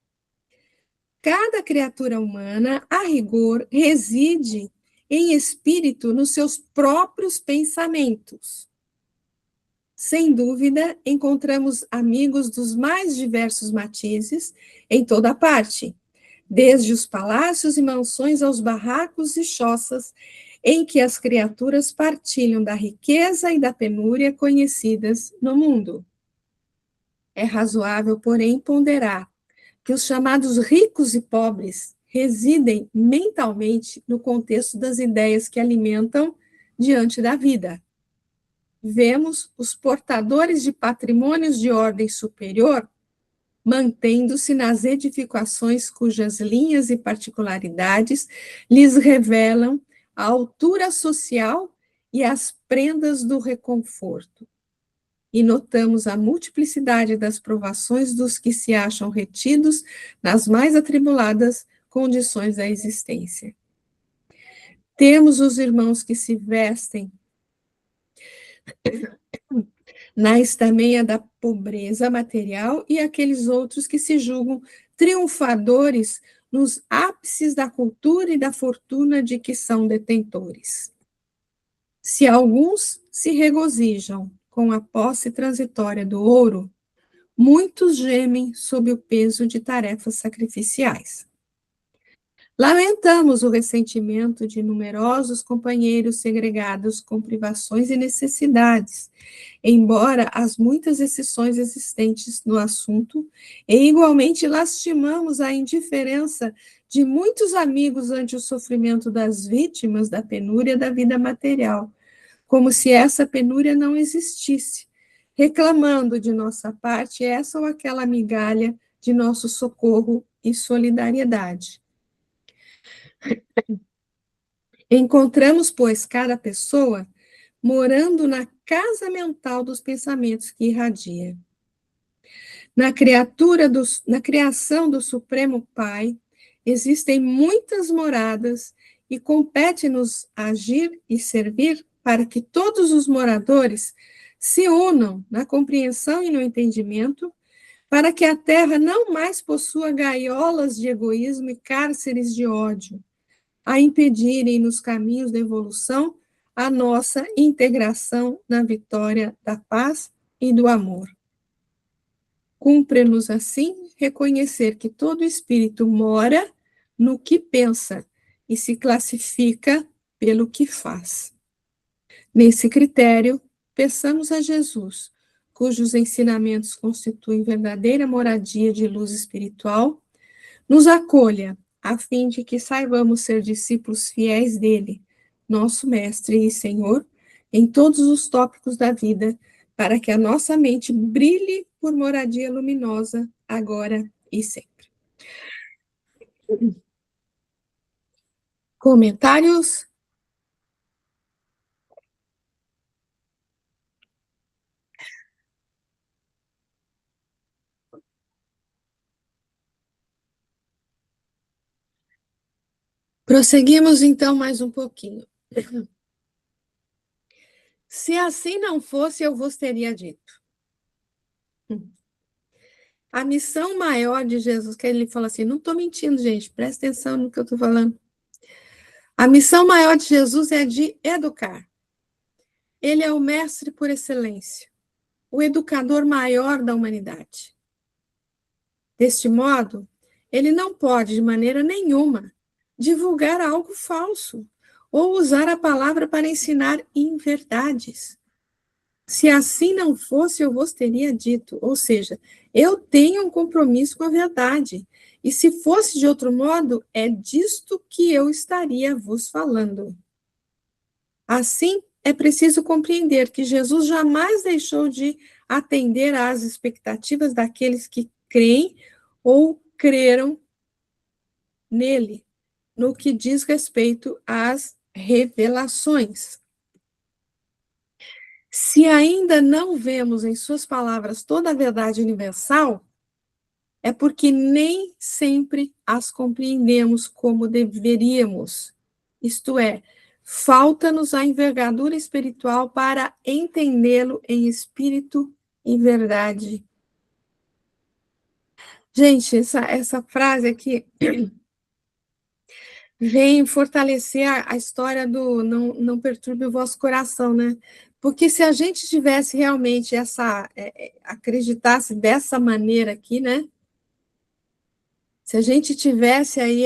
A: Cada criatura humana, a rigor, reside em espírito nos seus próprios pensamentos. Sem dúvida, encontramos amigos dos mais diversos matizes em toda parte, desde os palácios e mansões aos barracos e choças em que as criaturas partilham da riqueza e da penúria conhecidas no mundo. É razoável, porém, ponderar que os chamados ricos e pobres residem mentalmente no contexto das ideias que alimentam diante da vida. Vemos os portadores de patrimônios de ordem superior mantendo-se nas edificações cujas linhas e particularidades lhes revelam a altura social e as prendas do reconforto. E notamos a multiplicidade das provações dos que se acham retidos nas mais atribuladas condições da existência. Temos os irmãos que se vestem na estameia da pobreza material e aqueles outros que se julgam triunfadores nos ápices da cultura e da fortuna de que são detentores. Se alguns se regozijam com a posse transitória do ouro, muitos gemem sob o peso de tarefas sacrificiais. Lamentamos o ressentimento de numerosos companheiros segregados com privações e necessidades, embora as muitas exceções existentes no assunto, e igualmente lastimamos a indiferença de muitos amigos ante o sofrimento das vítimas da penúria da vida material, como se essa penúria não existisse, reclamando de nossa parte essa ou aquela migalha de nosso socorro e solidariedade. Encontramos, pois, cada pessoa morando na casa mental dos pensamentos que irradia. Na criação do Supremo Pai, existem muitas moradas e compete-nos agir e servir para que todos os moradores se unam na compreensão e no entendimento, para que a Terra não mais possua gaiolas de egoísmo e cárceres de ódio, a impedirem nos caminhos da evolução a nossa integração na vitória da paz e do amor. Cumpre-nos, assim, reconhecer que todo espírito mora no que pensa e se classifica pelo que faz. Nesse critério, peçamos a Jesus, cujos ensinamentos constituem verdadeira moradia de luz espiritual, nos acolha, a fim de que saibamos ser discípulos fiéis dele, nosso Mestre e Senhor, em todos os tópicos da vida, para que a nossa mente brilhe por moradia luminosa, agora e sempre. Comentários? Prosseguimos então mais um pouquinho. Se assim não fosse, eu vos teria dito. A missão maior de Jesus, que ele fala assim, não estou mentindo, gente, presta atenção no que eu estou falando. A missão maior de Jesus é de educar. Ele é o mestre por excelência, o educador maior da humanidade. Deste modo, ele não pode, de maneira nenhuma, divulgar algo falso ou usar a palavra para ensinar inverdades. Se assim não fosse, eu vos teria dito. Ou seja, eu tenho um compromisso com a verdade. E se fosse de outro modo, é disto que eu estaria vos falando. Assim, é preciso compreender que Jesus jamais deixou de atender às expectativas daqueles que creem ou creram nele, no que diz respeito às revelações. Se ainda não vemos em suas palavras toda a verdade universal, é porque nem sempre as compreendemos como deveríamos. Isto é, falta-nos a envergadura espiritual para entendê-lo em espírito e verdade. Gente, essa frase aqui vem fortalecer a história do não perturbe o vosso coração, né? Porque se a gente tivesse realmente acreditasse dessa maneira aqui, né? Se a gente tivesse aí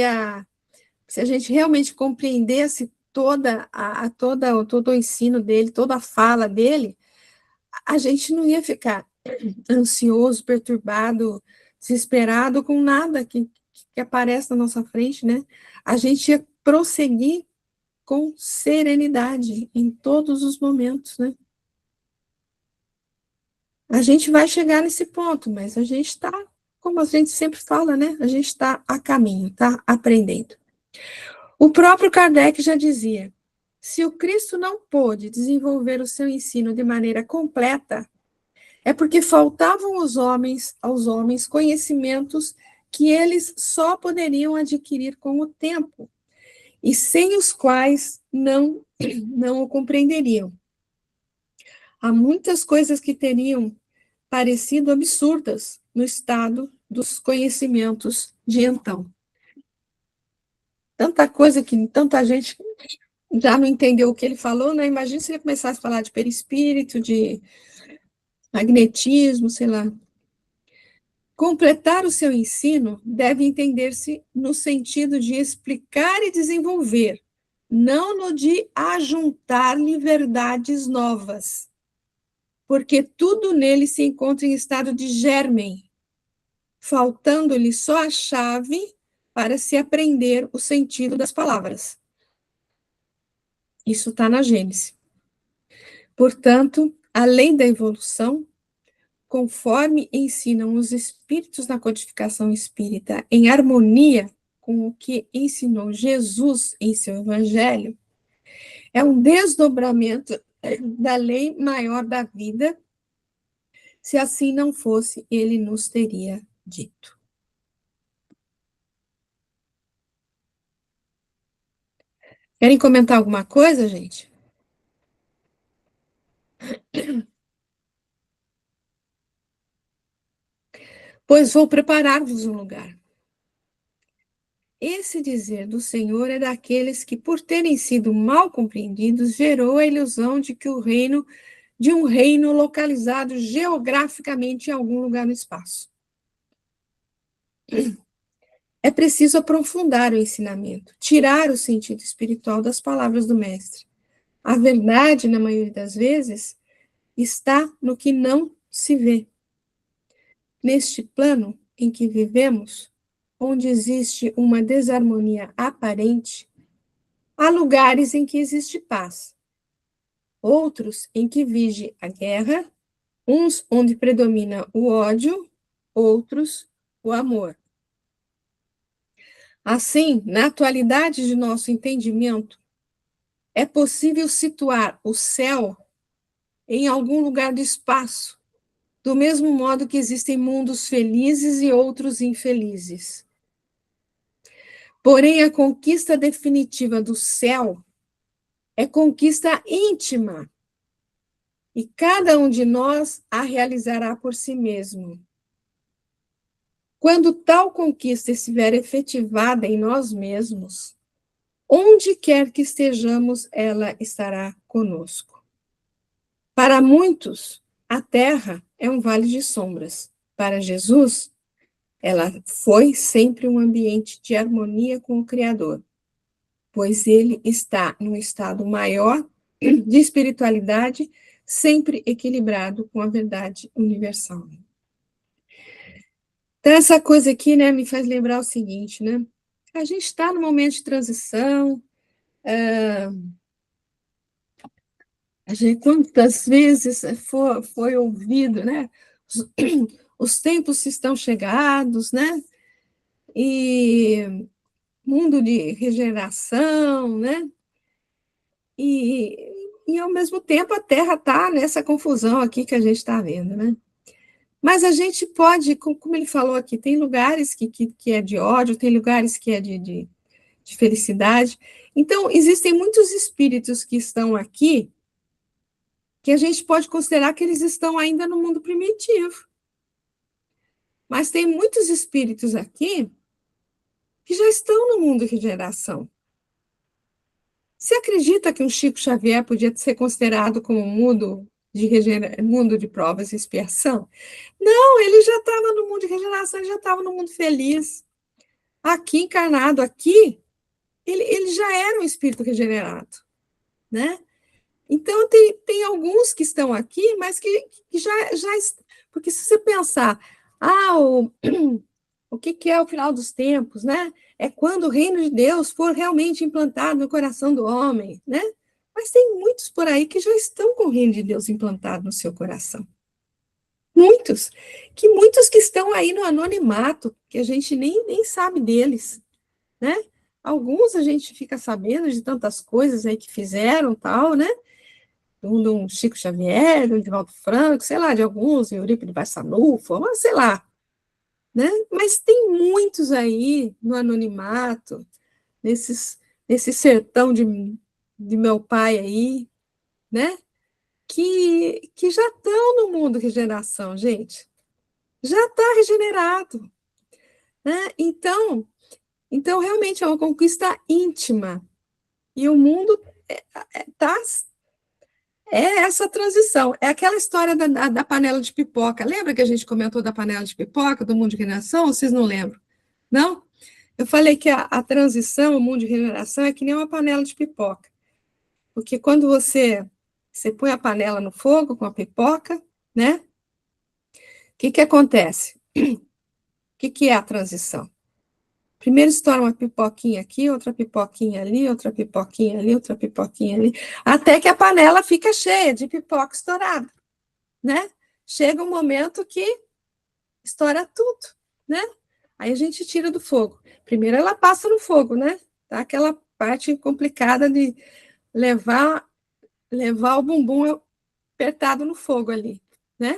A: se a gente realmente compreendesse todo o ensino dele, toda a fala dele, a gente não ia ficar ansioso, perturbado, desesperado com nada que aparece na nossa frente, né? A gente ia prosseguir com serenidade em todos os momentos, né? A gente vai chegar nesse ponto, mas a gente está, como a gente sempre fala, né? A gente está a caminho, está aprendendo. O próprio Kardec já dizia, se o Cristo não pôde desenvolver o seu ensino de maneira completa, é porque faltavam aos homens conhecimentos que eles só poderiam adquirir com o tempo, e sem os quais não o compreenderiam. Há muitas coisas que teriam parecido absurdas no estado dos conhecimentos de então. Tanta coisa que tanta gente já não entendeu o que ele falou, né? Imagina se ele começasse a falar de perispírito, de magnetismo, sei lá. Completar o seu ensino deve entender-se no sentido de explicar e desenvolver, não no de ajuntar-lhe verdades novas, porque tudo nele se encontra em estado de germen, faltando-lhe só a chave para se aprender o sentido das palavras. Isso está na Gênese. Portanto, a lei da evolução, conforme ensinam os espíritos na codificação espírita, em harmonia com o que ensinou Jesus em seu evangelho, é um desdobramento da lei maior da vida. Se assim não fosse, ele nos teria dito. Querem comentar alguma coisa, gente? Pois vou preparar-vos um lugar. Esse dizer do Senhor é daqueles que, por terem sido mal compreendidos, gerou a ilusão de um reino localizado geograficamente em algum lugar no espaço. É preciso aprofundar o ensinamento, tirar o sentido espiritual das palavras do mestre. A verdade, na maioria das vezes, está no que não se vê. Neste plano em que vivemos, onde existe uma desarmonia aparente, há lugares em que existe paz, outros em que vige a guerra, uns onde predomina o ódio, outros o amor. Assim, na atualidade de nosso entendimento, é possível situar o céu em algum lugar do espaço, do mesmo modo que existem mundos felizes e outros infelizes. Porém, a conquista definitiva do céu é conquista íntima, e cada um de nós a realizará por si mesmo. Quando tal conquista estiver efetivada em nós mesmos, onde quer que estejamos, ela estará conosco. Para muitos, a terra é um vale de sombras. Para Jesus, ela foi sempre um ambiente de harmonia com o Criador, pois ele está num estado maior de espiritualidade, sempre equilibrado com a verdade universal. Então, essa coisa aqui, né, me faz lembrar o seguinte, né? A gente está no momento de transição, a gente, quantas vezes foi ouvido, né? Os tempos estão chegados, né? E mundo de regeneração, né? E ao mesmo tempo, a Terra está nessa confusão aqui que a gente está vendo, né? Mas a gente pode, como ele falou aqui, tem lugares que é de ódio, tem lugares que é de felicidade. Então, existem muitos espíritos que estão aqui que a gente pode considerar que eles estão ainda no mundo primitivo. Mas tem muitos espíritos aqui que já estão no mundo de regeneração. Você acredita que um Chico Xavier podia ser considerado como mundo de provas e expiação? Não, ele já estava no mundo de regeneração, ele já estava no mundo feliz. Aqui, encarnado aqui, ele já era um espírito regenerado, né? Então, tem alguns que estão aqui, mas que já... Porque se você pensar, o que é o final dos tempos, né? É quando o reino de Deus for realmente implantado no coração do homem, né? Mas tem muitos por aí que já estão com o reino de Deus implantado no seu coração. Muitos que estão aí no anonimato, que a gente nem sabe deles, né? Alguns a gente fica sabendo de tantas coisas aí que fizeram, tal, né? Um Chico Xavier, um Divaldo Franco, sei lá, de alguns, Eurípides Barçanufo, sei lá, né? Mas tem muitos aí no anonimato, nesse sertão de meu pai aí, né? Que já estão no mundo de regeneração, gente. Já está regenerado, né? Então, realmente é uma conquista íntima. E o mundo é essa transição. É aquela história da panela de pipoca. Lembra que a gente comentou da panela de pipoca, do mundo de regeneração? Ou vocês não lembram? Não? Eu falei que a transição, o mundo de regeneração, é que nem uma panela de pipoca. Porque quando você põe a panela no fogo com a pipoca, né? O que acontece? O que é a transição? Primeiro estoura uma pipoquinha aqui, outra pipoquinha ali, outra pipoquinha ali, outra pipoquinha ali, até que a panela fica cheia de pipoca estourada, né? Chega um momento que estoura tudo, né? Aí a gente tira do fogo. Primeiro ela passa no fogo, né? Tá aquela parte complicada de levar o bumbum apertado no fogo ali, né?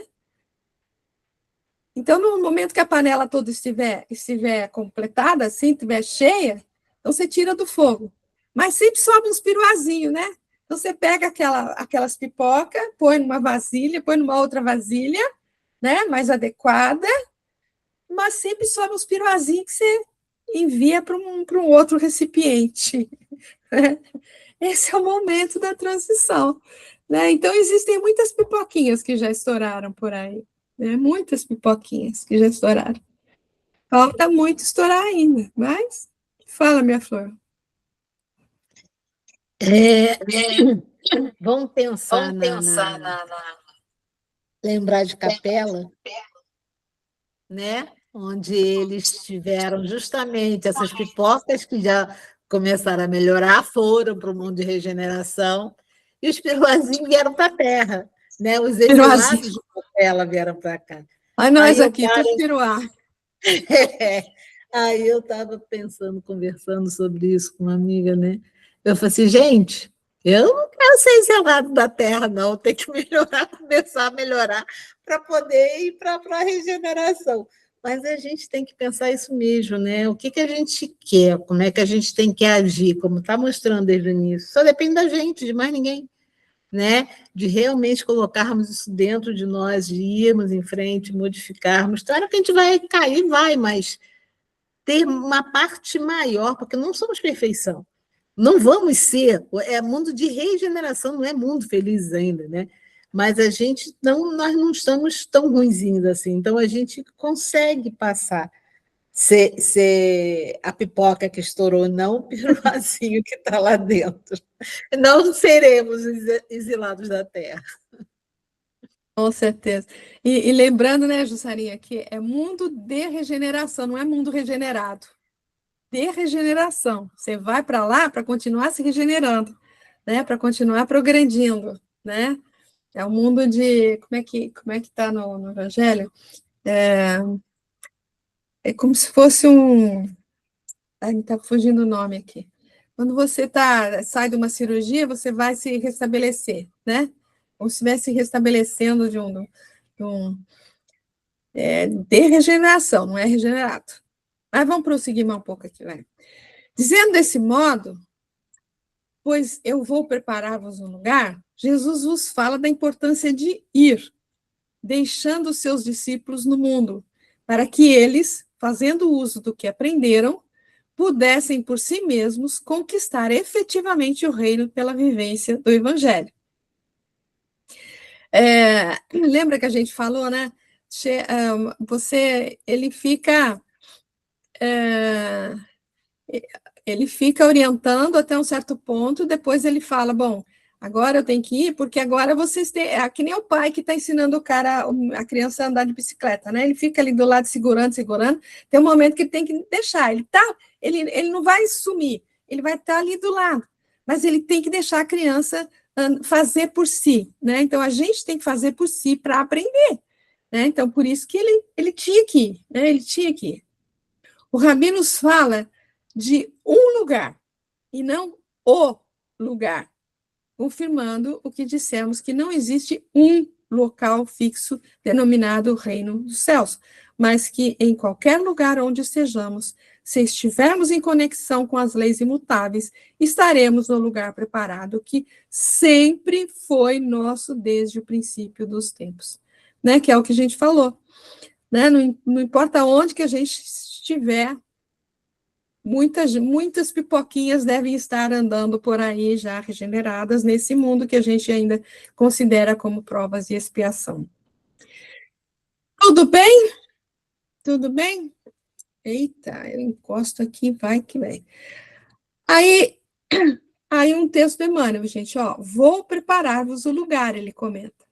A: Então, no momento que a panela toda estiver completada, assim, estiver cheia, então você tira do fogo. Mas sempre sobe uns piruazinhos, né? Então, você pega aquelas pipocas, põe numa vasilha, põe numa outra vasilha, né? Mais adequada, mas sempre sobe uns piruazinhos que você envia para um outro recipiente. Né? Esse é o momento da transição. Né? Então, existem muitas pipoquinhas que já estouraram por aí. Né? Muitas pipoquinhas que já estouraram. Falta muito estourar ainda, mas fala, minha flor.
B: Vamos pensar lembrar de Capela, né? Onde eles tiveram justamente essas pipocas que já começaram a melhorar, foram para o mundo de regeneração, e os piruazinhos vieram para a Terra, né? Os exilados de Capela vieram para cá.
A: Aí nós aqui, tudo piruá.
B: É. Aí eu estava pensando, conversando sobre isso com uma amiga, né? Eu falei assim, gente, eu não quero ser isolado da terra, não. Tem que melhorar, começar a melhorar para poder ir para a regeneração. Mas a gente tem que pensar isso mesmo, né? O que, que a gente quer, como é que a gente tem que agir, como está mostrando desde o início. Só depende da gente, de mais ninguém, né? De realmente colocarmos isso dentro de nós, de irmos em frente, modificarmos. Claro que a gente vai cair, vai, mas ter uma parte maior, porque não somos perfeição. Não vamos ser, é mundo de regeneração, não é mundo feliz ainda, né? Mas a gente não, nós não estamos tão ruinzinhos assim, então a gente consegue passar, ser a pipoca que estourou, não o piruazinho que está lá dentro. Não seremos exilados da terra.
A: Com certeza. E lembrando, né, Jussarinha, que é mundo de regeneração, não é mundo regenerado. De regeneração. Você vai para lá para continuar se regenerando, né? Para continuar progredindo, né? É o mundo de como é que está no Evangelho? É como se fosse um. Ai, está fugindo o nome aqui. Quando você sai de uma cirurgia, você vai se restabelecer, né? Como se estivesse restabelecendo de um de regeneração, não é regenerado. Mas vamos prosseguir mais um pouco aqui, vai. Dizendo desse modo, pois eu vou preparar-vos um lugar, Jesus vos fala da importância de ir, deixando os seus discípulos no mundo, para que eles, fazendo uso do que aprenderam, pudessem por si mesmos conquistar efetivamente o reino pela vivência do Evangelho. Lembra que a gente falou, né? Ele fica orientando até um certo ponto, depois ele fala, bom, agora eu tenho que ir, porque agora vocês têm, é que nem o pai que está ensinando a criança a andar de bicicleta, né? Ele fica ali do lado segurando, tem um momento que ele tem que deixar, ele não vai sumir, ele vai estar ali do lado, mas ele tem que deixar a criança fazer por si, né? Então a gente tem que fazer por si para aprender, né? Então por isso que ele tinha que ir, né? Ele tinha que ir. O Rabi nos fala de um lugar e não o lugar, confirmando o que dissemos, que não existe um local fixo denominado Reino dos Céus, mas que em qualquer lugar onde estejamos, se estivermos em conexão com as leis imutáveis, estaremos no lugar preparado que sempre foi nosso desde o princípio dos tempos, né? Que é o que a gente falou, né? Não importa onde que a gente estiver, muitas pipoquinhas devem estar andando por aí já regeneradas nesse mundo que a gente ainda considera como provas de expiação. Tudo bem? Tudo bem? Eita, eu encosto aqui, vai que vem. Aí um texto de Emmanuel, gente, ó, vou preparar-vos o lugar, ele comenta.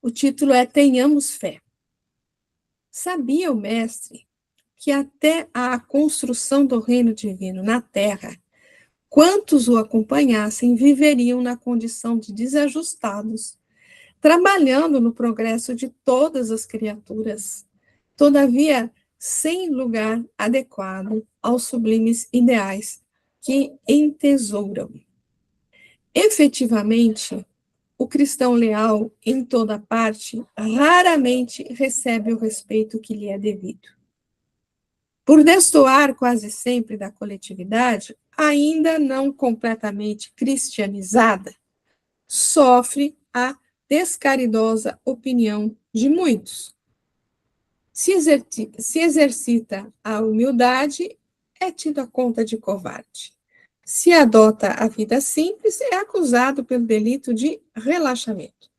A: O título é Tenhamos Fé. Sabia o mestre que até a construção do reino divino na Terra, quantos o acompanhassem viveriam na condição de desajustados, trabalhando no progresso de todas as criaturas, todavia sem lugar adequado aos sublimes ideais que entesouram. Efetivamente, o cristão leal em toda parte raramente recebe o respeito que lhe é devido. Por destoar quase sempre da coletividade, ainda não completamente cristianizada, sofre a descaridosa opinião de muitos. Se exercita a humildade, é tido a conta de covarde. Se adota a vida simples, é acusado pelo delito de relaxamento.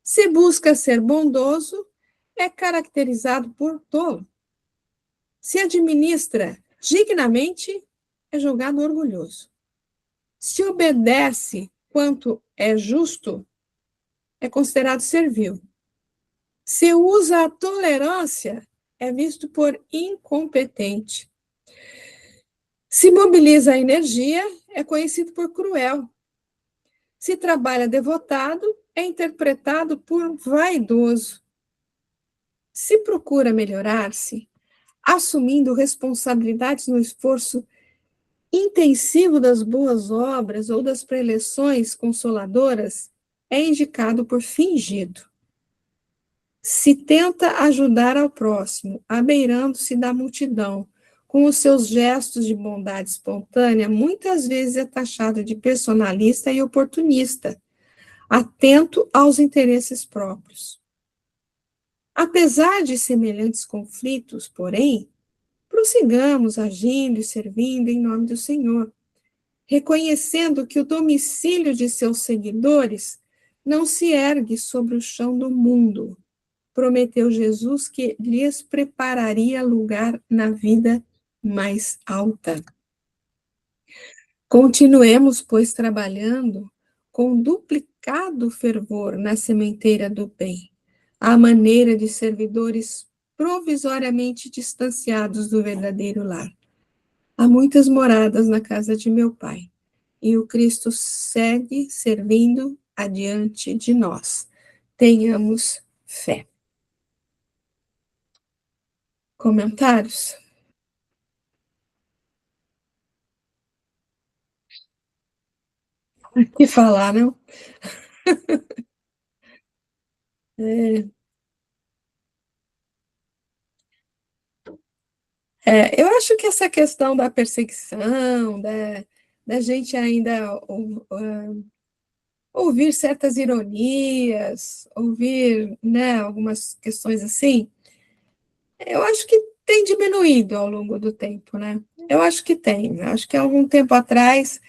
A: Se busca ser bondoso, é caracterizado por tolo. Se administra dignamente, é julgado orgulhoso. Se obedece quanto é justo, é considerado servil. Se usa a tolerância, é visto por incompetente. Se mobiliza a energia, é conhecido por cruel. Se trabalha devotado, é interpretado por vaidoso. se procura melhorar-se, assumindo responsabilidades no esforço intensivo das boas obras ou das preleções consoladoras, é indicado por fingido. Se tenta ajudar ao próximo, abeirando-se da multidão, com os seus gestos de bondade espontânea, muitas vezes é taxado de personalista e oportunista, atento aos interesses próprios. Apesar de semelhantes conflitos, porém, prossigamos agindo e servindo em nome do Senhor, reconhecendo que o domicílio de seus seguidores não se ergue sobre o chão do mundo. Prometeu Jesus que lhes prepararia lugar na vida mais alta. Continuemos, pois, trabalhando com duplicado fervor na sementeira do bem, à maneira de servidores provisoriamente distanciados do verdadeiro lar. Há muitas moradas na casa de meu Pai, e o Cristo segue servindo adiante de nós. Tenhamos fé. Comentários? O que falar, não? Eu acho que essa questão da perseguição, da gente ainda ouvir certas ironias, ouvir, né, algumas questões assim, eu acho que tem diminuído ao longo do tempo, né? Eu acho que tem. Eu acho que há algum tempo atrás,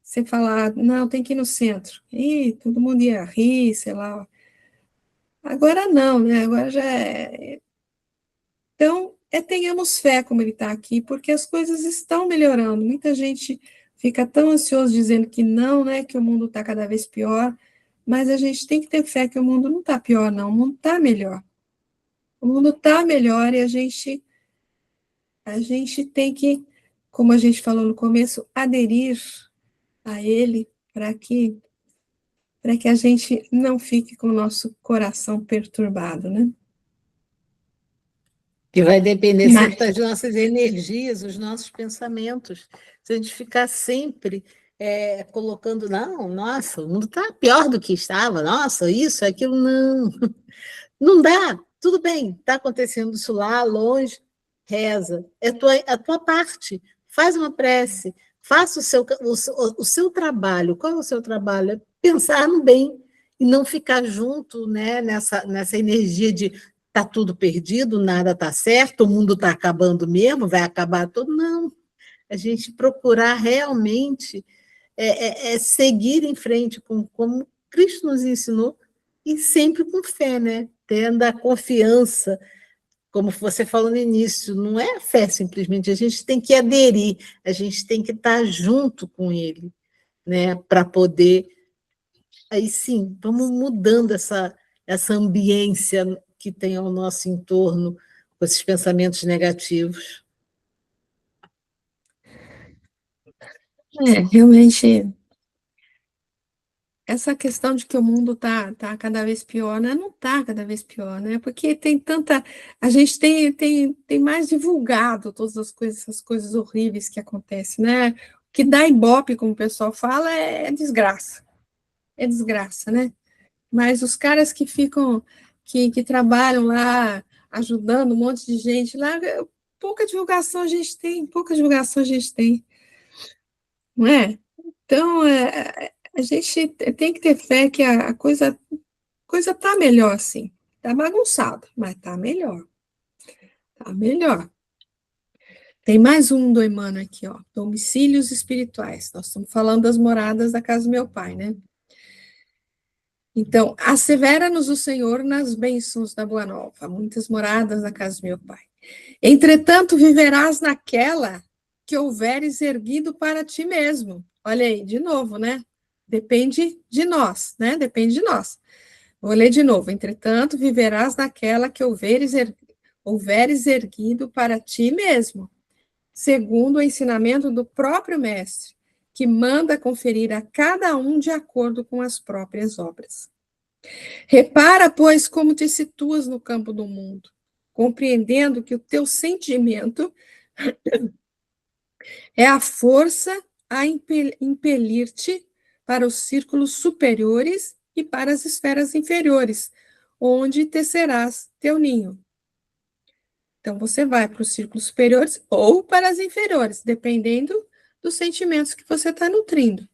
A: você falar, não, tem que ir no centro. E todo mundo ia rir, sei lá. Agora não, né? Agora já é. Então, tenhamos fé, como ele está aqui, porque as coisas estão melhorando. Muita gente fica tão ansioso dizendo que não, né? Que o mundo está cada vez pior. Mas a gente tem que ter fé que o mundo não está pior, não. O mundo está melhor. O mundo está melhor e a gente tem que, como a gente falou no começo, aderir a ele para que a gente não fique com o nosso coração perturbado, né?
B: Que vai depender sempre das nossas energias, os nossos pensamentos. Se a gente ficar sempre colocando, não, nossa, o mundo está pior do que estava, nossa, isso, aquilo, não. Não dá, tudo bem, está acontecendo isso lá, longe, reza. É a tua parte, faz uma prece, faça o seu trabalho. Qual é o seu trabalho? É pensar no bem e não ficar junto, né, nessa energia de está tudo perdido, nada está certo, o mundo está acabando mesmo, vai acabar tudo. Não, a gente procurar realmente seguir em frente como Cristo nos ensinou e sempre com fé, né? Tendo a confiança, como você falou no início, não é fé simplesmente, a gente tem que aderir, a gente tem que estar junto com ele, né? Para poder, aí sim, vamos mudando essa ambiência que tem ao nosso entorno, com esses pensamentos negativos.
A: Realmente, essa questão de que o mundo tá cada vez pior, né? Não está cada vez pior, né? Porque tem tanta. A gente tem mais divulgado todas essas coisas horríveis que acontecem, né? O que dá ibope, como o pessoal fala, é desgraça. É desgraça, né? Mas os caras que ficam, que trabalham lá, ajudando um monte de gente lá, pouca divulgação a gente tem, não é? Então, a gente tem que ter fé que a coisa está melhor, sim. Está bagunçado, mas está melhor. Está melhor. Tem mais um do Emmanuel aqui, ó. Domicílios espirituais. Nós estamos falando das moradas da casa do meu pai, né? Então, assevera-nos o Senhor nas bênçãos da Boa Nova, muitas moradas na casa do meu pai. Entretanto, viverás naquela que houveres erguido para ti mesmo. Olha aí, de novo, né? Depende de nós, né? Depende de nós. Vou ler de novo. Entretanto, viverás naquela que houveres erguido para ti mesmo, segundo o ensinamento do próprio Mestre, que manda conferir a cada um de acordo com as próprias obras. Repara, pois, como te situas no campo do mundo, compreendendo que o teu sentimento é a força a impelir-te para os círculos superiores e para as esferas inferiores, onde tecerás teu ninho. Então, você vai para os círculos superiores ou para as inferiores, dependendo dos sentimentos que você está nutrindo.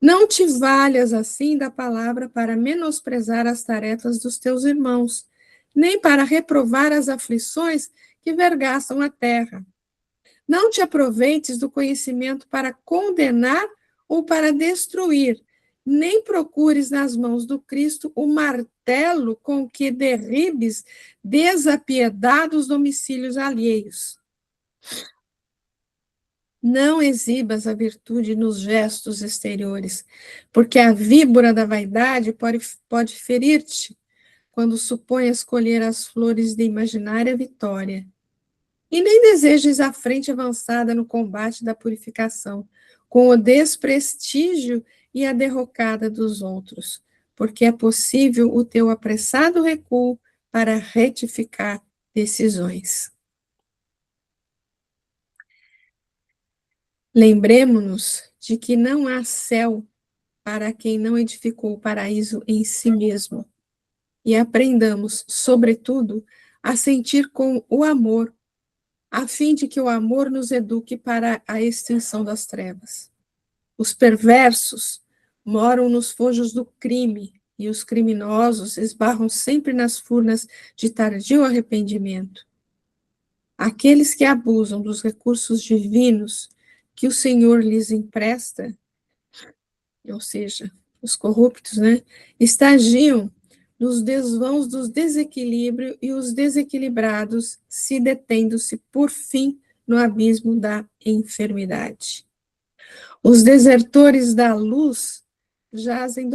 A: Não te valhas assim da palavra para menosprezar as tarefas dos teus irmãos, nem para reprovar as aflições que vergaçam a terra. Não te aproveites do conhecimento para condenar ou para destruir, nem procures nas mãos do Cristo o martelo com que derribes desapiedados domicílios alheios. Não exibas a virtude nos gestos exteriores, porque a víbora da vaidade pode ferir-te quando suponhas colher as flores de imaginária vitória. E nem desejes a frente avançada no combate da purificação, com o desprestígio e a derrocada dos outros, porque é possível o teu apressado recuo para retificar decisões. Lembremo-nos de que não há céu para quem não edificou o paraíso em si mesmo, e aprendamos, sobretudo, a sentir com o amor, a fim de que o amor nos eduque para a extinção das trevas. Os perversos moram nos fojos do crime, e os criminosos esbarram sempre nas furnas de tardio arrependimento. Aqueles que abusam dos recursos divinos que o Senhor lhes empresta, ou seja, os corruptos, né, estagiam nos desvãos do desequilíbrio e os desequilibrados se detendo-se, por fim, no abismo da enfermidade. Os desertores da luz jazem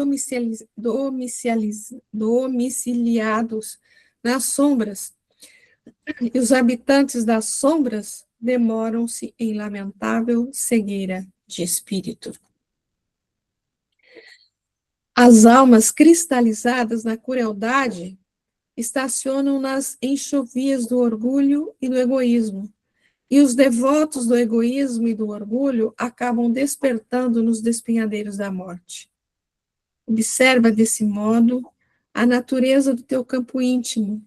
A: domiciliados nas sombras, e os habitantes das sombras demoram-se em lamentável cegueira de espírito. As almas cristalizadas na crueldade estacionam nas enxovias do orgulho e do egoísmo, e os devotos do egoísmo e do orgulho acabam despertando nos despenhadeiros da morte. Observa desse modo a natureza do teu campo íntimo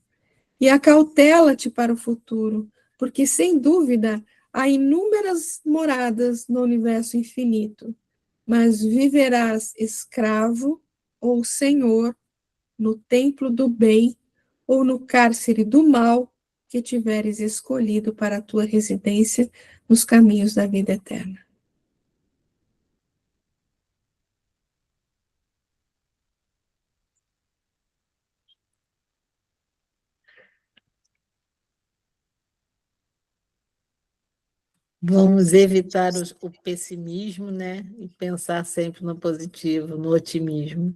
A: e acautela-te para o futuro, porque, sem dúvida, há inúmeras moradas no universo infinito, mas viverás escravo ou senhor no templo do bem ou no cárcere do mal que tiveres escolhido para a tua residência nos caminhos da vida eterna.
B: Vamos evitar o pessimismo, né? E pensar sempre no positivo, no otimismo.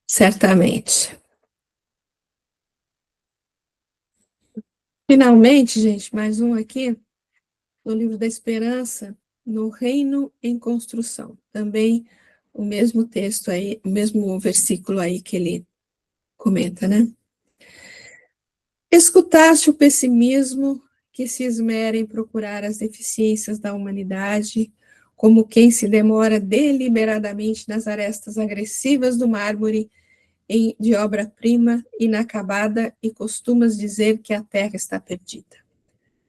A: Certamente. Finalmente, gente, mais um aqui, no livro da Esperança, no Reino em Construção. Também o mesmo texto aí, o mesmo versículo aí que ele comenta, né? Escutaste o pessimismo que se esmera em procurar as deficiências da humanidade, como quem se demora deliberadamente nas arestas agressivas do mármore de obra-prima inacabada e costumas dizer que a terra está perdida.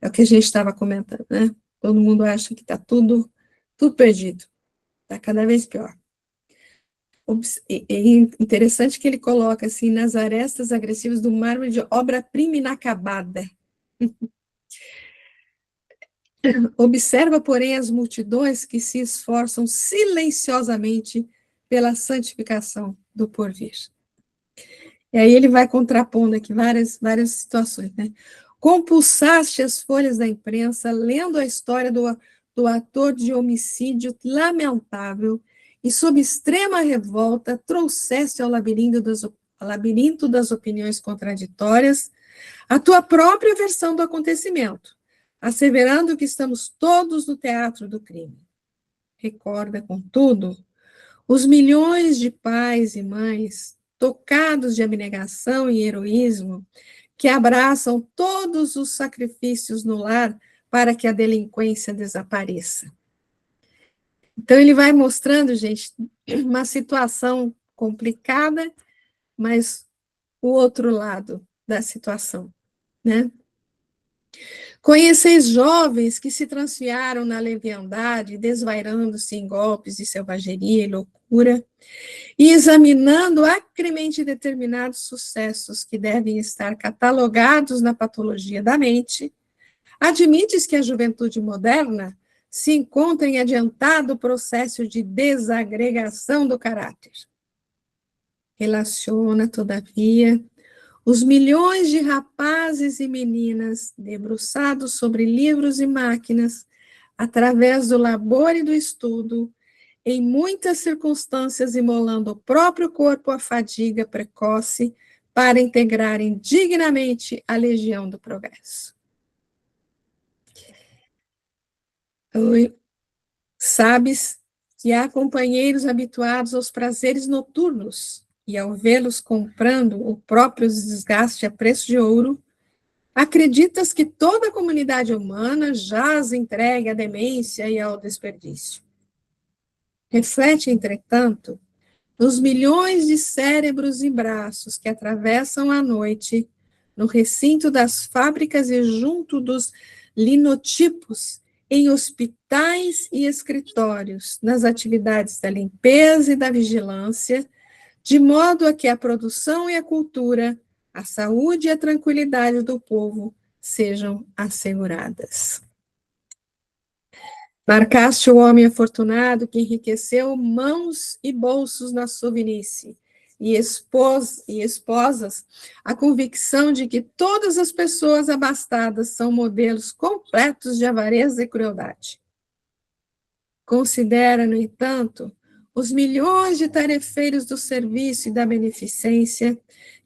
A: É o que a gente estava comentando, né? Todo mundo acha que está tudo perdido. Está cada vez pior. É interessante que ele coloca assim, nas arestas agressivas do mármore de obra-prima inacabada. Observa, porém, as multidões que se esforçam silenciosamente pela santificação do porvir. E aí ele vai contrapondo aqui várias situações, né? Compulsaste as folhas da imprensa, lendo a história do ator de homicídio lamentável, e sob extrema revolta trouxeste ao labirinto das opiniões contraditórias a tua própria versão do acontecimento, asseverando que estamos todos no teatro do crime. Recorda, contudo, Os milhões de pais e mães tocados de abnegação e heroísmo que abraçam todos os sacrifícios no lar para que a delinquência desapareça. Então, ele vai mostrando, gente, uma situação complicada, mas o outro lado da situação, né? Conheceis jovens que se transfiaram na leviandade, desvairando-se em golpes de selvageria e loucura, e examinando acremente determinados sucessos que devem estar catalogados na patologia da mente, admites que a juventude moderna se encontra em adiantado processo de desagregação do caráter. Relaciona, todavia, os milhões de rapazes e meninas debruçados sobre livros e máquinas, através do labor e do estudo, em muitas circunstâncias imolando o próprio corpo à fadiga precoce para integrarem dignamente a legião do progresso. Sabes que há companheiros habituados aos prazeres noturnos, e ao vê-los comprando o próprio desgaste a preço de ouro, acreditas que toda a comunidade humana jaz entregue à demência e ao desperdício. Reflete, entretanto, nos milhões de cérebros e braços que atravessam a noite no recinto das fábricas e junto dos linotipos, em hospitais e escritórios, nas atividades da limpeza e da vigilância, de modo a que a produção e a cultura, a saúde e a tranquilidade do povo sejam asseguradas. Marcaste o homem afortunado que enriqueceu mãos e bolsos na sua velhice, e esposas a convicção de que todas as pessoas abastadas são modelos completos de avareza e crueldade. Considera, no entanto, os milhões de tarefeiros do serviço e da beneficência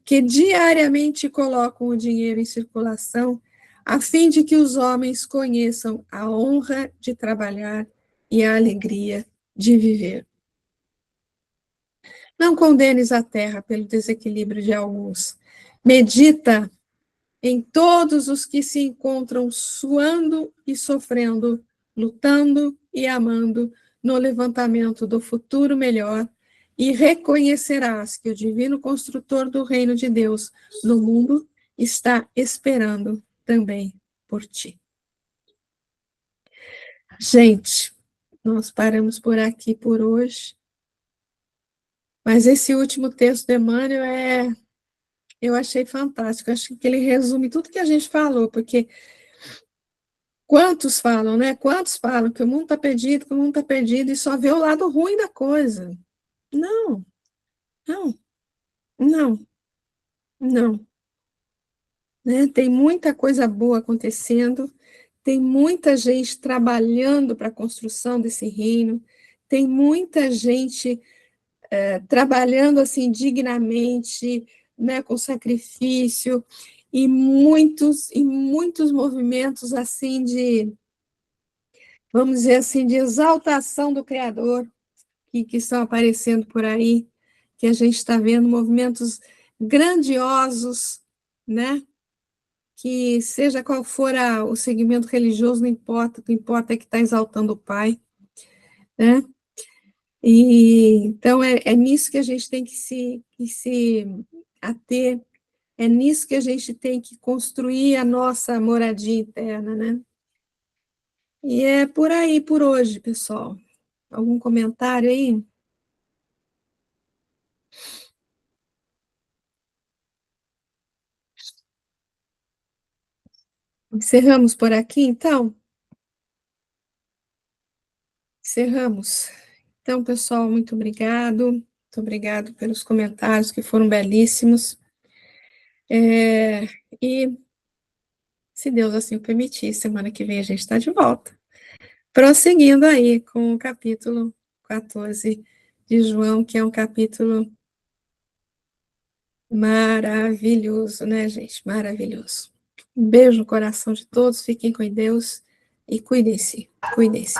A: que diariamente colocam o dinheiro em circulação a fim de que os homens conheçam a honra de trabalhar e a alegria de viver. Não condenes a terra pelo desequilíbrio de alguns. Medita em todos os que se encontram suando e sofrendo, lutando e amando no levantamento do futuro melhor, e reconhecerás que o divino construtor do reino de Deus no mundo está esperando também por ti. Gente, nós paramos por aqui por hoje, mas esse último texto de Emmanuel eu achei fantástico, acho que ele resume tudo que a gente falou, porque quantos falam, né? Quantos falam que o mundo está perdido, que o mundo está perdido, e só vê o lado ruim da coisa. Não, não, não, não. Né? Tem muita coisa boa acontecendo, tem muita gente trabalhando para a construção desse reino, tem muita gente trabalhando assim dignamente, né, com sacrifício, e muitos movimentos assim de, vamos dizer assim, de exaltação do Criador, que estão aparecendo por aí, que a gente está vendo movimentos grandiosos, né? Que seja qual for o segmento religioso, não importa, o que importa é que está exaltando o Pai, né? E então é nisso que a gente tem que se ater, é nisso que a gente tem que construir a nossa moradia interna, né? E é por aí por hoje, pessoal. Algum comentário aí? Encerramos por aqui, então? Encerramos. Então, pessoal, muito obrigado. Muito obrigado pelos comentários que foram belíssimos. E, se Deus assim o permitir, semana que vem a gente está de volta. Prosseguindo aí com o capítulo 14 de João, que é um capítulo maravilhoso, né, gente? Maravilhoso. Um beijo no coração de todos, fiquem com Deus e cuidem-se, cuidem-se.